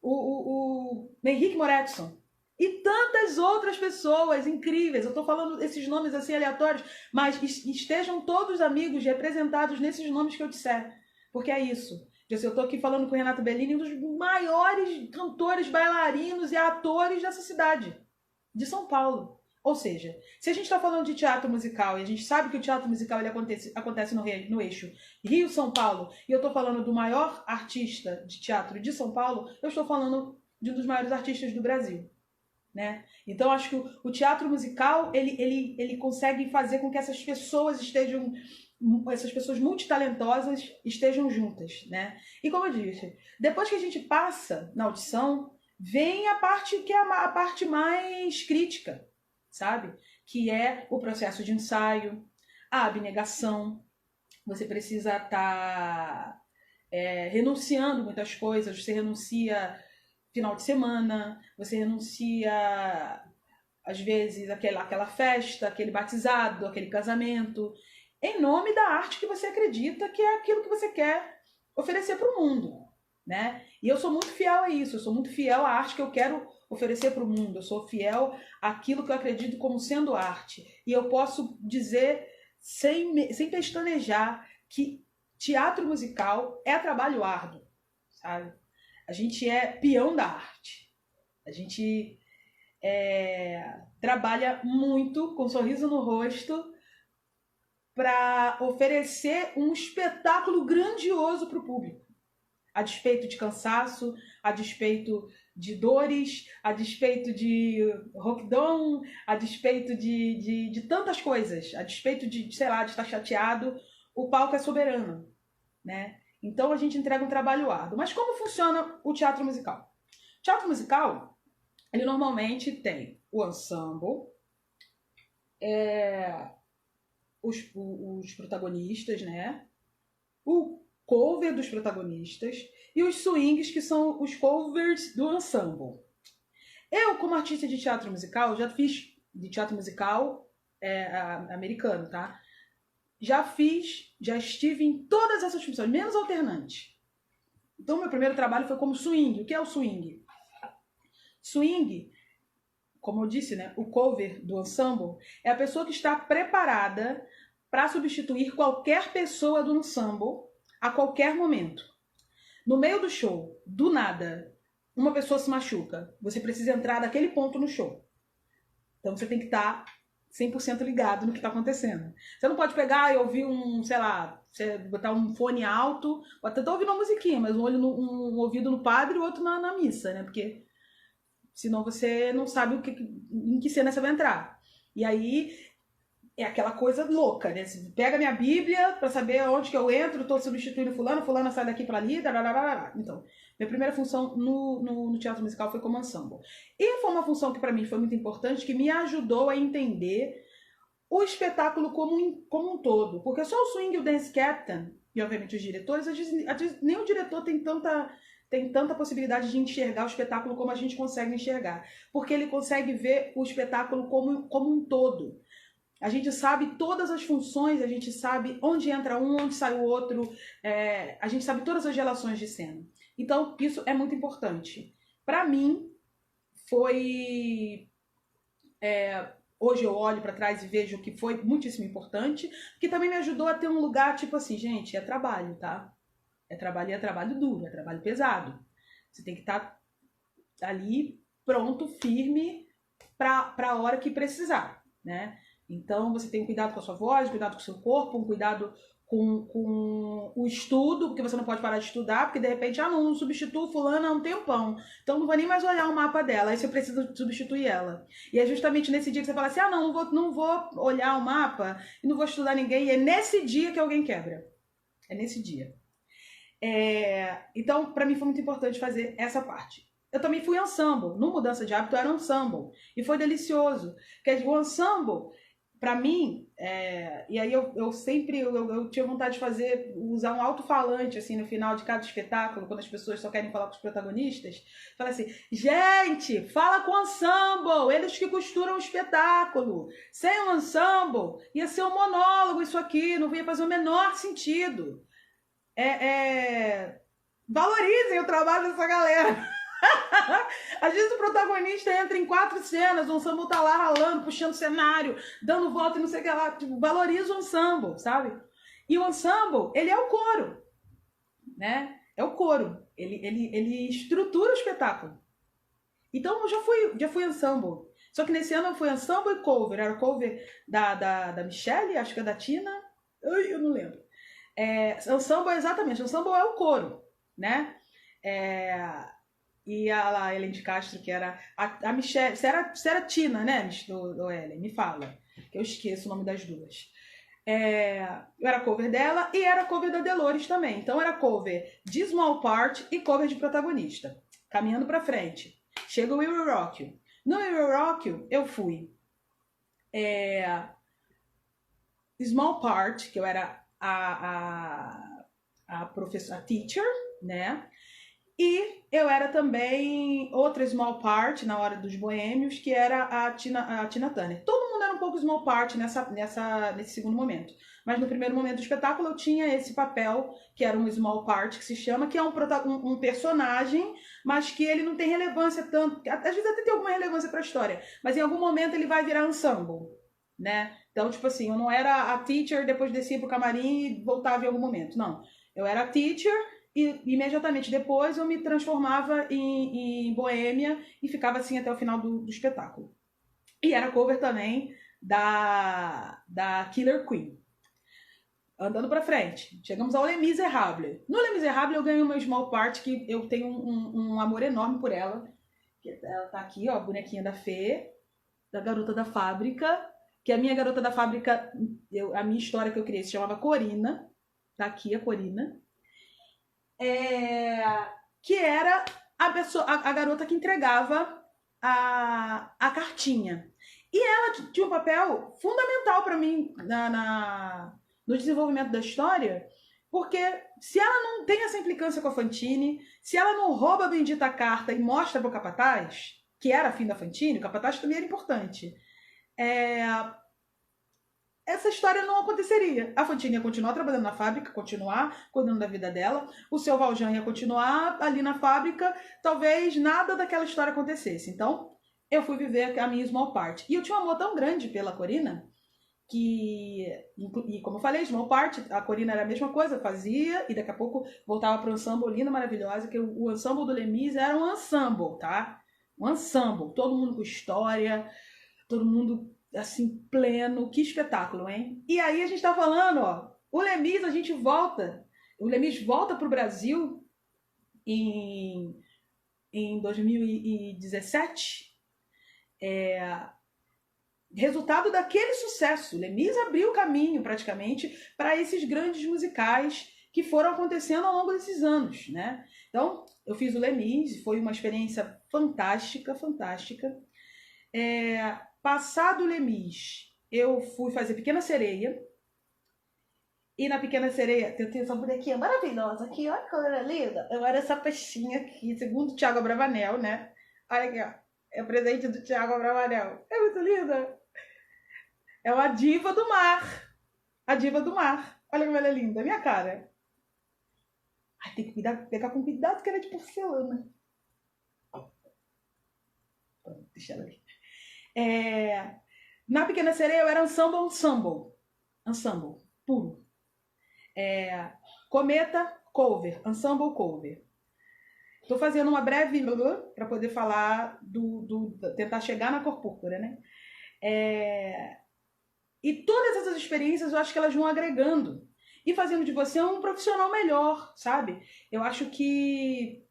o Henrique Moretson? E tantas outras pessoas incríveis. Eu tô falando esses nomes assim aleatórios, mas estejam todos amigos representados nesses nomes que eu disser. Porque é isso. Eu tô aqui falando com o Renato Bellini, um dos maiores cantores, bailarinos e atores dessa cidade, de São Paulo. Ou seja, se a gente está falando de teatro musical e a gente sabe que o teatro musical ele acontece no eixo Rio-São Paulo, e eu estou falando do maior artista de teatro de São Paulo, eu estou falando de um dos maiores artistas do Brasil. Né? Então, acho que o teatro musical ele consegue fazer com que essas pessoas multitalentosas estejam juntas, né? E como eu disse, depois que a gente passa na audição, vem a parte que é a parte mais crítica, sabe? Que é o processo de ensaio, a abnegação. Você precisa estar renunciando muitas coisas, você renuncia final de semana, você renuncia às vezes aquela festa, aquele batizado, aquele casamento, em nome da arte que você acredita que é aquilo que você quer oferecer para o mundo, né? E eu sou muito fiel a isso, eu sou muito fiel à arte que eu quero oferecer para o mundo, eu sou fiel àquilo que eu acredito como sendo arte. E eu posso dizer, sem pestanejar, que teatro musical é trabalho árduo, sabe? A gente é peão da arte. A gente trabalha muito, com um sorriso no rosto, para oferecer um espetáculo grandioso para o público. A despeito de cansaço, a despeito de dores, a despeito de rockdown, a despeito de tantas coisas, a despeito de, sei lá, de estar chateado, o palco é soberano, né? Então a gente entrega um trabalho árduo. Mas como funciona o teatro musical? O teatro musical, ele normalmente tem o ensemble, os protagonistas, né? O cover dos protagonistas e os swings, que são os covers do ensemble. Eu, como artista de teatro musical, já fiz de teatro musical americano, tá? Já estive em todas essas funções, menos alternante. Então, meu primeiro trabalho foi como swing. O que é o swing? Swing, como eu disse, né, o cover do ensemble é a pessoa que está preparada para substituir qualquer pessoa do ensemble a qualquer momento. No meio do show, do nada, uma pessoa se machuca. Você precisa entrar daquele ponto no show. Então, você tem que estar 100% ligado no que está acontecendo. Você não pode pegar e ouvir sei lá, você botar um fone alto, ou até ouvir uma musiquinha, mas um ouvido no padre e o outro na missa, né? Porque senão você não sabe em que cena você vai entrar. E aí é aquela coisa louca, né? Você pega minha Bíblia para saber onde que eu entro, estou substituindo fulano sai daqui para ali, dararara. Então, minha primeira função no teatro musical foi como ensemble. E foi uma função que para mim foi muito importante, que me ajudou a entender o espetáculo como um todo. Porque só o Swing e o Dance Captain, e obviamente os diretores, nem o diretor tem tanta possibilidade de enxergar o espetáculo como a gente consegue enxergar. Porque ele consegue ver o espetáculo como um todo. A gente sabe todas as funções, a gente sabe onde entra um, onde sai o outro, a gente sabe todas as relações de cena. Então, isso é muito importante. Para mim, foi... hoje eu olho para trás e vejo que foi muitíssimo importante, que também me ajudou a ter um lugar, tipo assim, gente, é trabalho, tá? É trabalho e é trabalho duro, é trabalho pesado. Você tem que estar ali pronto, firme, para a hora que precisar, né? Então você tem cuidado com a sua voz, cuidado com o seu corpo, um cuidado com o estudo, porque você não pode parar de estudar, porque de repente, não substituo fulana há um tempão, então não vou nem mais olhar o mapa dela, aí você precisa substituir ela. E é justamente nesse dia que você fala assim, não vou olhar o mapa e não vou estudar ninguém, e é nesse dia que alguém quebra. É nesse dia. Então, para mim foi muito importante fazer essa parte. Eu também fui ensemble. No Mudança de Hábito era ensemble. E foi delicioso. Porque o ensemble, para mim, e aí eu sempre eu tinha vontade de fazer, usar um alto-falante assim, no final de cada espetáculo, quando as pessoas só querem falar com os protagonistas. Falar assim, gente, fala com o ensemble, eles que costuram o espetáculo. Sem o ensemble, ia ser um monólogo isso aqui, não ia fazer o menor sentido. Valorizem o trabalho dessa galera. Às vezes o protagonista entra em 4 cenas, o ensemble tá lá ralando, puxando cenário, dando volta e não sei o que lá. Tipo, valoriza o ensemble, sabe? E o ensemble, ele é o coro, né? É o coro. Ele estrutura o espetáculo. Então eu já fui ensemble. Só que nesse ano eu fui ensemble e cover. Era o cover da Michelle, acho que é da Tina. Eu não lembro. Ensemble, exatamente, o ensemble é o coro, né? E a Ellen de Castro, que era a Michelle, você era Tina, né, do Ellen? Me fala, que eu esqueço o nome das duas. Eu era cover dela e era cover da Dolores também. Então era cover de Small Part e cover de protagonista. Caminhando pra frente. Chega o We Will Rock You. No We Will Rock You, eu fui Small Part, que eu era a professora, a teacher, né? E eu era também outra small part na hora dos boêmios, que era a Tina Turner. Todo mundo era um pouco small part nesse segundo momento. Mas no primeiro momento do espetáculo eu tinha esse papel, que era um small part, que se chama, que é um personagem, mas que ele não tem relevância tanto. Às vezes até tem alguma relevância para a história, mas em algum momento ele vai virar ensemble, né? Então, tipo assim, eu não era a teacher, depois descia pro camarim e voltava em algum momento. Não. Eu era a teacher e imediatamente depois eu me transformava em boêmia e ficava assim até o final do espetáculo. E era cover também da Killer Queen. Andando pra frente, chegamos ao Les Miserables. No Les Miserables eu ganhei uma small part que eu tenho um amor enorme por ela. Ela tá aqui, ó, a bonequinha da Fê, da Garota da Fábrica, que a minha Garota da Fábrica, a minha história que eu criei se chamava Corina. Tá aqui a Corina. Que era a garota que entregava a cartinha. E ela tinha um papel fundamental para mim no desenvolvimento da história, porque se ela não tem essa implicância com a Fantine, se ela não rouba a bendita carta e mostra para o Capataz, que era a fim da Fantine, o Capataz também era importante, essa história não aconteceria. A Fantine ia continuar trabalhando na fábrica, continuar cuidando da vida dela, o seu Valjean ia continuar ali na fábrica, talvez nada daquela história acontecesse. Então, eu fui viver a minha small part. E eu tinha um amor tão grande pela Corina, e como eu falei, small part, a Corina era a mesma coisa, fazia, e daqui a pouco voltava para o ensemble linda, maravilhosa, que o ensemble do Les Mis era um ensemble, tá? Um ensemble, todo mundo com história, todo mundo assim, pleno, que espetáculo, hein? E aí a gente tá falando, ó, o Les Mis, a gente volta, o Les Mis volta pro Brasil em 2017, resultado daquele sucesso. Les Mis abriu o caminho, praticamente, para esses grandes musicais que foram acontecendo ao longo desses anos, né? Então, eu fiz o Les Mis, foi uma experiência fantástica, fantástica. Passado o Les Mis, eu fui fazer Pequena Sereia. E na Pequena Sereia, eu tenho essa bonequinha maravilhosa aqui, olha que coisa linda. Eu era essa peixinha aqui, segundo o Thiago Abravanel, né? Olha aqui, ó. É o presente do Thiago Abravanel. É muito linda. É uma diva do mar. A diva do mar. Olha como ela é linda, minha cara. Ai, tem que pegar com cuidado que ela é de porcelana. Pronto, deixa ela ali. Na Pequena Sereia eu era ensemble, puro. Cometa, cover, ensemble cover. Estou fazendo uma breve para poder falar tentar chegar na cor púrpura, né? E todas essas experiências eu acho que elas vão agregando e fazendo de você um profissional melhor, sabe? Eu acho que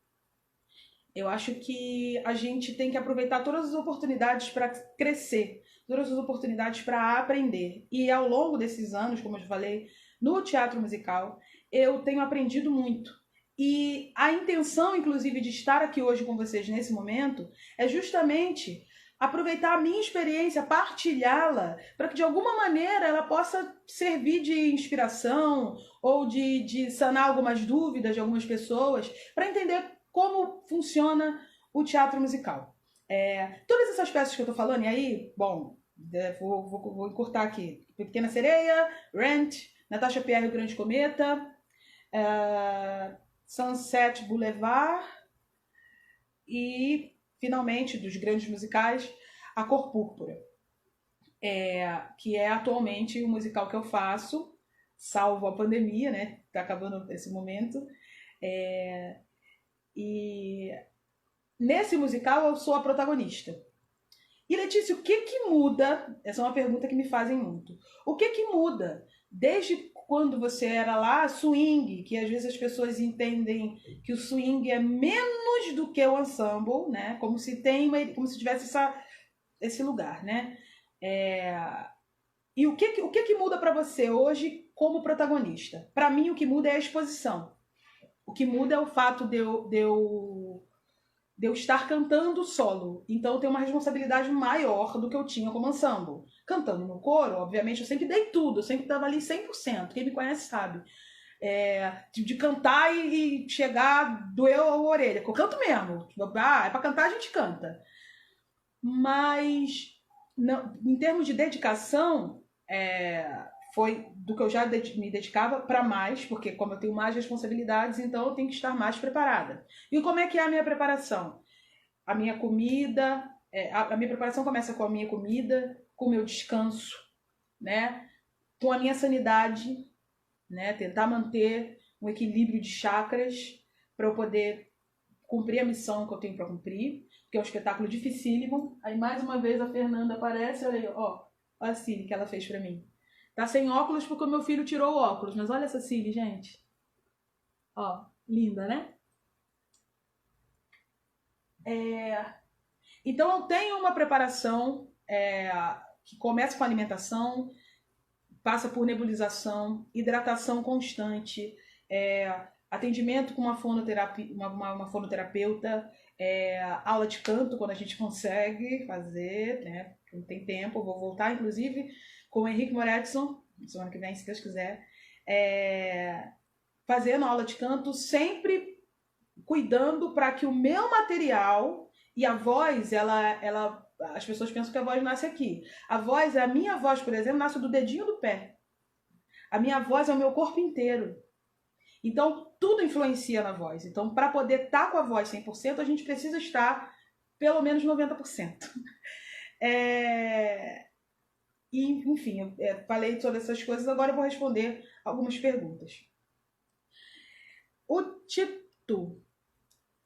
a gente tem que aproveitar todas as oportunidades para crescer, todas as oportunidades para aprender. E ao longo desses anos, como eu já falei, no teatro musical, eu tenho aprendido muito. E a intenção, inclusive, de estar aqui hoje com vocês nesse momento é justamente aproveitar a minha experiência, partilhá-la, para que de alguma maneira ela possa servir de inspiração ou de sanar algumas dúvidas de algumas pessoas, para entender como funciona o teatro musical. Todas essas peças que eu estou falando, e aí, bom, vou encurtar aqui. Pequena Sereia, Rent, Natasha Pierre, O Grande Cometa, Sunset Boulevard e, finalmente, dos grandes musicais, A Cor Púrpura, que é atualmente o musical que eu faço, salvo a pandemia, né? Tá acabando esse momento. E nesse musical eu sou a protagonista. E Letícia, o que que muda? Essa é uma pergunta que me fazem muito. O que que muda desde quando você era lá swing, que às vezes as pessoas entendem que o swing é menos do que o ensemble, né? Como se tivesse esse lugar, né? E o que que muda para você hoje como protagonista? Para mim, o que muda é a exposição. O que muda é o fato de eu estar cantando solo. Então eu tenho uma responsabilidade maior do que eu tinha como ensemble. Cantando no coro, obviamente, eu sempre dei tudo, eu sempre estava ali 100%. Quem me conhece sabe. De cantar e chegar, doeu a orelha. Eu canto mesmo. É pra cantar, a gente canta. Mas, não, em termos de dedicação, foi do que eu já me dedicava para mais, porque como eu tenho mais responsabilidades, então eu tenho que estar mais preparada. E como é que é a minha preparação? A minha comida, a minha preparação começa com a minha comida, com o meu descanso, né? Com a minha sanidade, né? Tentar manter um equilíbrio de chakras para eu poder cumprir a missão que eu tenho para cumprir, que é um espetáculo dificílimo. Aí mais uma vez a Fernanda aparece, olha aí, ó a Cine que ela fez para mim. Tá sem óculos porque o meu filho tirou o óculos, mas olha essa Cine, gente. Ó, linda, né? Então eu tenho uma preparação que começa com alimentação, passa por nebulização, hidratação constante, atendimento com uma fonoterapeuta, aula de canto quando a gente consegue fazer, né? Não tem tempo, eu vou voltar inclusive com o Henrique Moretson, semana que vem, se Deus quiser, fazendo aula de canto, sempre cuidando para que o meu material e a voz, as pessoas pensam que a voz nasce aqui. A voz, a minha voz, por exemplo, nasce do dedinho do pé. A minha voz é o meu corpo inteiro. Então, tudo influencia na voz. Então, para poder estar com a voz 100%, a gente precisa estar pelo menos 90%. E, enfim, eu falei todas essas coisas, agora eu vou responder algumas perguntas. O Tito,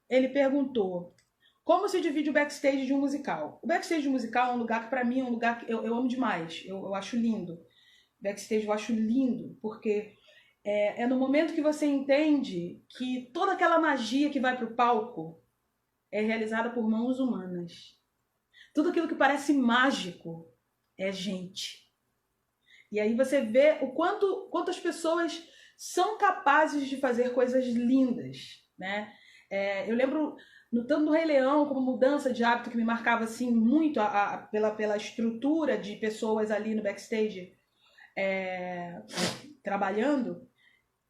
ele perguntou: como se divide o backstage de um musical? O backstage de um musical é um lugar que, para mim, é um lugar que eu amo demais. Eu acho lindo. Backstage eu acho lindo, porque é no momento que você entende que toda aquela magia que vai para o palco é realizada por mãos humanas. Tudo aquilo que parece mágico é gente. E aí você vê o quanto as pessoas são capazes de fazer coisas lindas, né? Eu lembro no tanto do Rei Leão, como mudança de hábito que me marcava assim muito pela estrutura de pessoas ali no backstage trabalhando.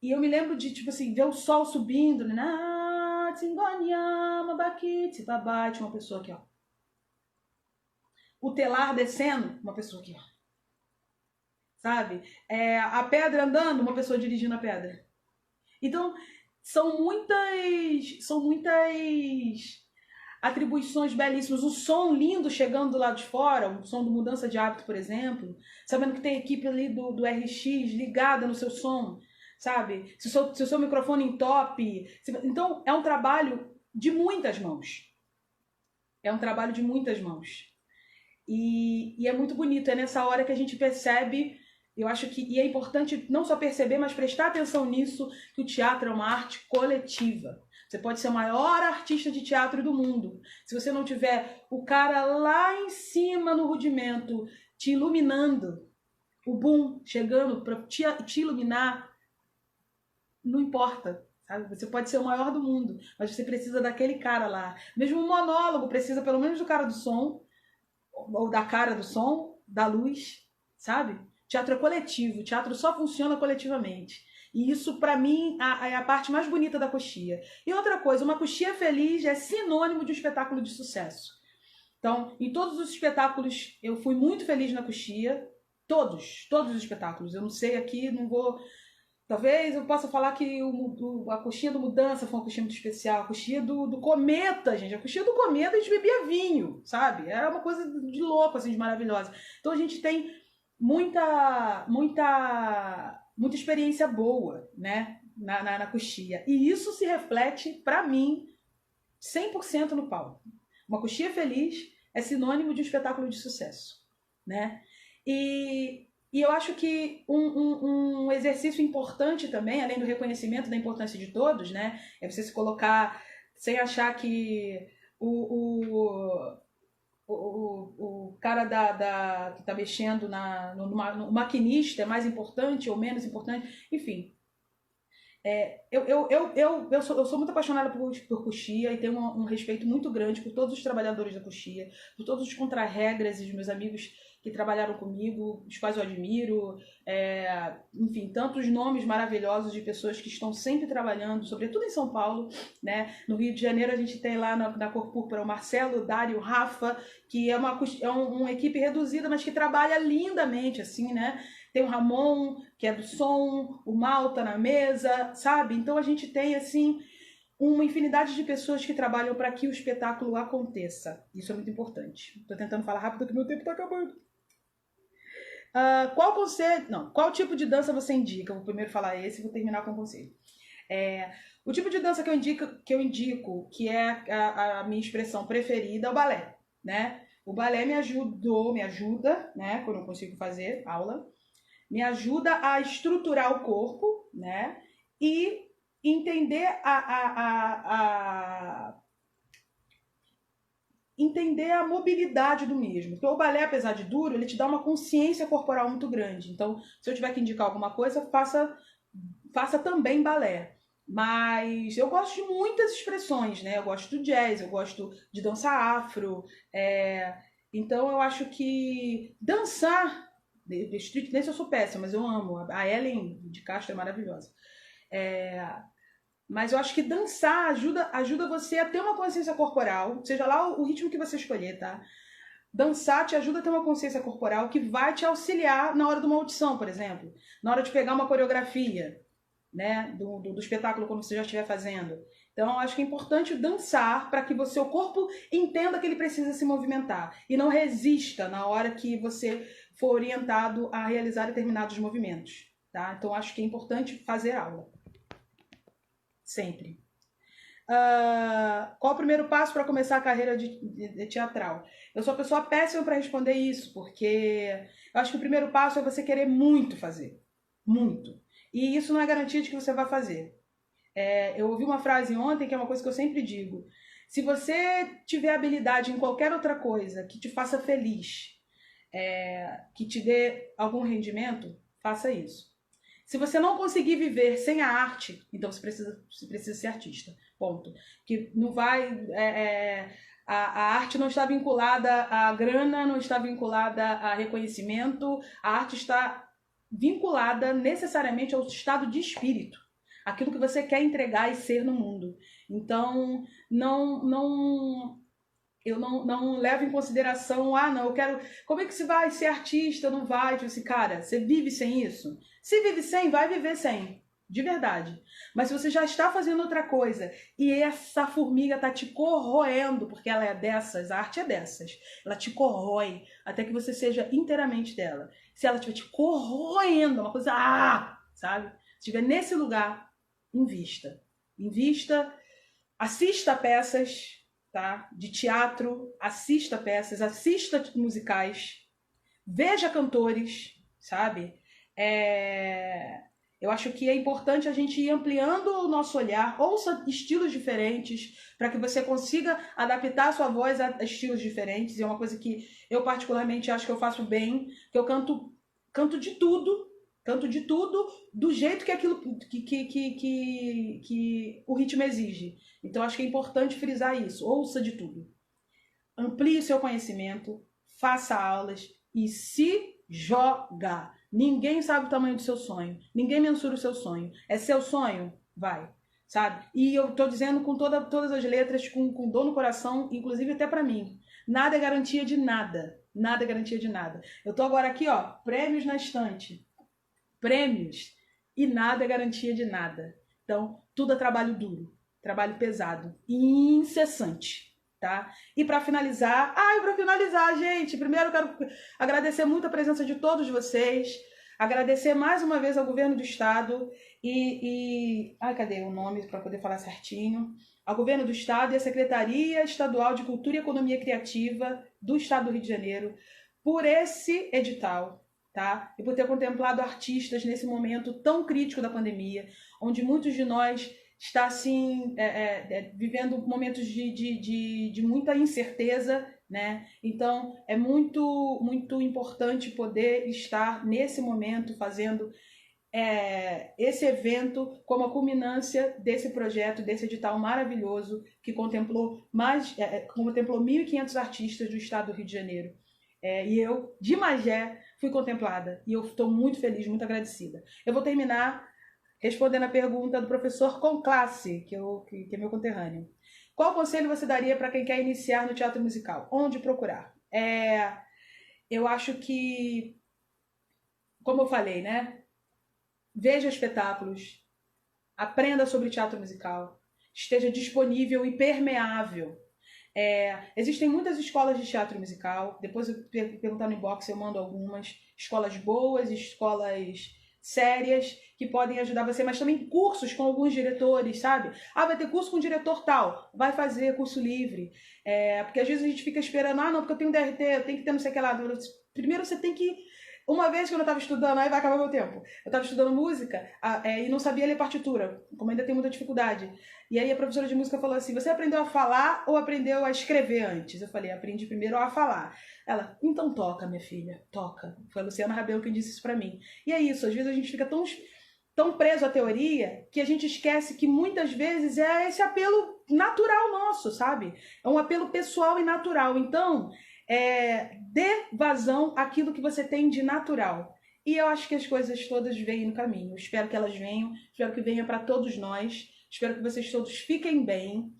E eu me lembro de, tipo assim, ver o sol subindo, né? Tinha uma pessoa aqui, ó. O telar descendo, uma pessoa aqui, ó. Sabe? A pedra andando, uma pessoa dirigindo a pedra. Então, são muitas atribuições belíssimas. O som lindo chegando do lado de fora, o som do Mudança de Hábito, por exemplo, sabendo que tem equipe ali do RX ligada no seu som, sabe? Se o seu microfone entope. Então, é um trabalho de muitas mãos. É um trabalho de muitas mãos. E é muito bonito. É nessa hora que a gente percebe. Eu acho que e é importante não só perceber, mas prestar atenção nisso, que o teatro é uma arte coletiva. Você pode ser o maior artista de teatro do mundo. Se você não tiver o cara lá em cima no rudimento te iluminando, o boom chegando para te iluminar, não importa. Sabe? Você pode ser o maior do mundo, mas você precisa daquele cara lá. Mesmo um monólogo precisa pelo menos do cara do som, ou da cara do som, da luz, sabe? Teatro é coletivo, teatro só funciona coletivamente. E isso, para mim, é a parte mais bonita da coxia. E outra coisa, uma coxia feliz é sinônimo de um espetáculo de sucesso. Então, em todos os espetáculos, eu fui muito feliz na coxia. Todos os espetáculos. Eu não sei aqui, não vou... Talvez eu possa falar que a coxinha do Mudança foi uma coxinha muito especial. A coxinha do Cometa, gente. A coxinha do Cometa a gente bebia vinho, sabe? Era uma coisa de louco, assim, de maravilhosa. Então a gente tem muita experiência boa, né? Na coxinha. E isso se reflete, para mim, 100% no palco. Uma coxinha feliz é sinônimo de um espetáculo de sucesso, né? E eu acho que um exercício importante também, além do reconhecimento da importância de todos, né? É você se colocar sem achar que o cara que está mexendo no maquinista é mais importante ou menos importante. Enfim, eu sou muito apaixonada por coxia e tenho um respeito muito grande por todos os trabalhadores da coxia, por todos os contrarregras e os meus amigos que trabalharam comigo, os quais eu admiro, enfim, tantos nomes maravilhosos de pessoas que estão sempre trabalhando, sobretudo em São Paulo, né? No Rio de Janeiro a gente tem lá na Cor Púrpura o Marcelo, o Dário, o Rafa, que é uma equipe reduzida, mas que trabalha lindamente, assim, né? Tem o Ramon, que é do som, o Malta na mesa, sabe? Então a gente tem, assim, uma infinidade de pessoas que trabalham para que o espetáculo aconteça. Isso é muito importante. Estou tentando falar rápido que meu tempo está acabando. Qual tipo de dança você indica? Eu vou primeiro falar esse e vou terminar com o conselho. O tipo de dança que eu indico, que é a minha expressão preferida, é o balé, né? O balé me ajuda, né? Quando eu consigo fazer aula, me ajuda a estruturar o corpo, né? E entender entender a mobilidade do mesmo. Porque o balé, apesar de duro, ele te dá uma consciência corporal muito grande. Então, se eu tiver que indicar alguma coisa, faça também balé. Mas eu gosto de muitas expressões, né? Eu gosto do jazz, eu gosto de dança afro. Então, eu acho que dançar... Street dance eu sou péssima, mas eu amo. A Ellen de Castro é maravilhosa. Mas eu acho que dançar ajuda você a ter uma consciência corporal, seja lá o ritmo que você escolher, tá? Dançar te ajuda a ter uma consciência corporal que vai te auxiliar na hora de uma audição, por exemplo. Na hora de pegar uma coreografia, né? Do espetáculo quando você já estiver fazendo. Então, eu acho que é importante dançar para que o seu corpo entenda que ele precisa se movimentar. E não resista na hora que você for orientado a realizar determinados movimentos, tá? Então, acho que é importante fazer aula. Sempre. Qual o primeiro passo para começar a carreira de teatral? Eu sou uma pessoa péssima para responder isso, porque eu acho que o primeiro passo é você querer muito fazer. Muito. E isso não é garantia de que você vai fazer. Eu ouvi uma frase ontem que é uma coisa que eu sempre digo. Se você tiver habilidade em qualquer outra coisa que te faça feliz, que te dê algum rendimento, faça isso. Se você não conseguir viver sem a arte, então você precisa ser artista. ponto. Que não vai... a arte não está vinculada à grana, não está vinculada a reconhecimento, a arte está vinculada necessariamente ao estado de espírito, aquilo que você quer entregar e ser no mundo. Então, eu não levo em consideração, não, eu quero... Como é que você vai ser artista? Não vai? Tipo assim, cara, você vive sem isso? Se vive sem, vai viver sem. De verdade. Mas se você já está fazendo outra coisa e essa formiga está te corroendo, porque ela é dessas, a arte é dessas, ela te corrói até que você seja inteiramente dela. Se ela estiver te corroendo, uma coisa, sabe? Se estiver nesse lugar, invista. Invista, assista peças, tá? De teatro, assista peças, assista musicais, veja cantores, sabe? Eu acho que é importante a gente ir ampliando o nosso olhar, ouça estilos diferentes, para que você consiga adaptar a sua voz a estilos diferentes. E é uma coisa que eu particularmente acho que eu faço bem, que eu canto de tudo, do jeito que aquilo que o ritmo exige. Então acho que é importante frisar isso. Ouça de tudo. Amplie o seu conhecimento, faça aulas e se joga. Ninguém sabe o tamanho do seu sonho. Ninguém mensura o seu sonho. É seu sonho? Vai. Sabe? E eu tô dizendo com todas as letras, com dor no coração, inclusive até pra mim. Nada é garantia de nada. Nada é garantia de nada. Eu tô agora aqui, ó, prêmios na estante. Prêmios. E nada é garantia de nada. Então, tudo é trabalho duro. Trabalho pesado. E incessante. Tá? E para finalizar, gente, primeiro eu quero agradecer muito a presença de todos vocês, agradecer mais uma vez ao governo do estado cadê o nome para poder falar certinho? Ao governo do estado e à Secretaria Estadual de Cultura e Economia Criativa do estado do Rio de Janeiro por esse edital, tá? E por ter contemplado artistas nesse momento tão crítico da pandemia, onde muitos de nós está assim, vivendo momentos de muita incerteza, né? Então é muito, muito importante poder estar nesse momento fazendo esse evento como a culminância desse projeto, desse edital maravilhoso que contemplou 1.500 artistas do estado do Rio de Janeiro. E eu, de Magé, fui contemplada e eu estou muito feliz, muito agradecida. Eu vou terminar respondendo a pergunta do professor Conclasse, que é meu conterrâneo. Qual conselho você daria para quem quer iniciar no teatro musical? Onde procurar? Eu acho que, como eu falei, né? Veja espetáculos, aprenda sobre teatro musical, esteja disponível e permeável. Existem muitas escolas de teatro musical, depois eu perguntar no inbox, eu mando algumas. Escolas boas, escolas sérias que podem ajudar você, mas também cursos com alguns diretores, sabe? Vai ter curso com o diretor tal, vai fazer curso livre. Porque às vezes a gente fica esperando, não, porque eu tenho DRT, eu tenho que ter não sei o que lá. Primeiro você tem que... Uma vez que eu estava estudando, aí vai acabar meu tempo, eu estava estudando música e não sabia ler partitura, como ainda tem muita dificuldade. E aí a professora de música falou assim, você aprendeu a falar ou aprendeu a escrever antes? Eu falei, aprendi primeiro a falar. Ela, então toca, minha filha, toca. Foi a Luciana Rabelo que disse isso pra mim. E é isso, às vezes a gente fica tão preso à teoria que a gente esquece que muitas vezes é esse apelo natural nosso, sabe? É um apelo pessoal e natural. Então, dê vazão àquilo que você tem de natural. E eu acho que as coisas todas vêm no caminho. Eu espero que elas venham, espero que venha para todos nós. Espero que vocês todos fiquem bem.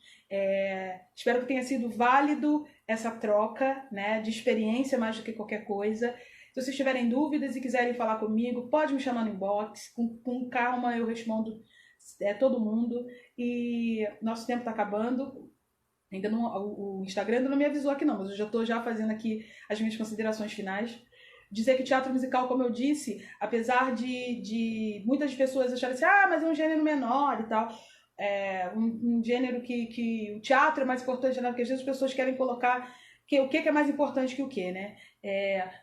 Espero que tenha sido válido essa troca, né, de experiência mais do que qualquer coisa. Se vocês tiverem dúvidas e quiserem falar comigo, pode me chamar no inbox. Com calma eu respondo todo mundo. E nosso tempo está acabando. Ainda não, o Instagram ainda não me avisou aqui não, mas eu já estou fazendo aqui as minhas considerações finais. Dizer que teatro musical, como eu disse, apesar de muitas pessoas acharem assim, mas é um gênero menor e tal, um gênero que o teatro é mais importante, né? Porque às vezes as pessoas querem colocar o que é mais importante que o que, né?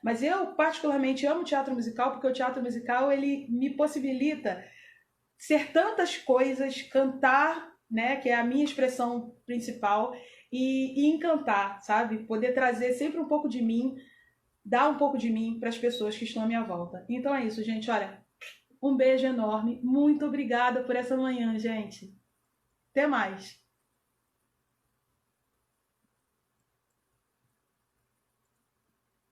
Mas eu particularmente amo teatro musical, porque o teatro musical ele me possibilita ser tantas coisas, cantar, né, que é a minha expressão principal, e encantar, sabe? Poder trazer sempre um pouco de mim, dar um pouco de mim para as pessoas que estão à minha volta. Então é isso, gente. Olha, um beijo enorme. Muito obrigada por essa manhã, gente. Até mais.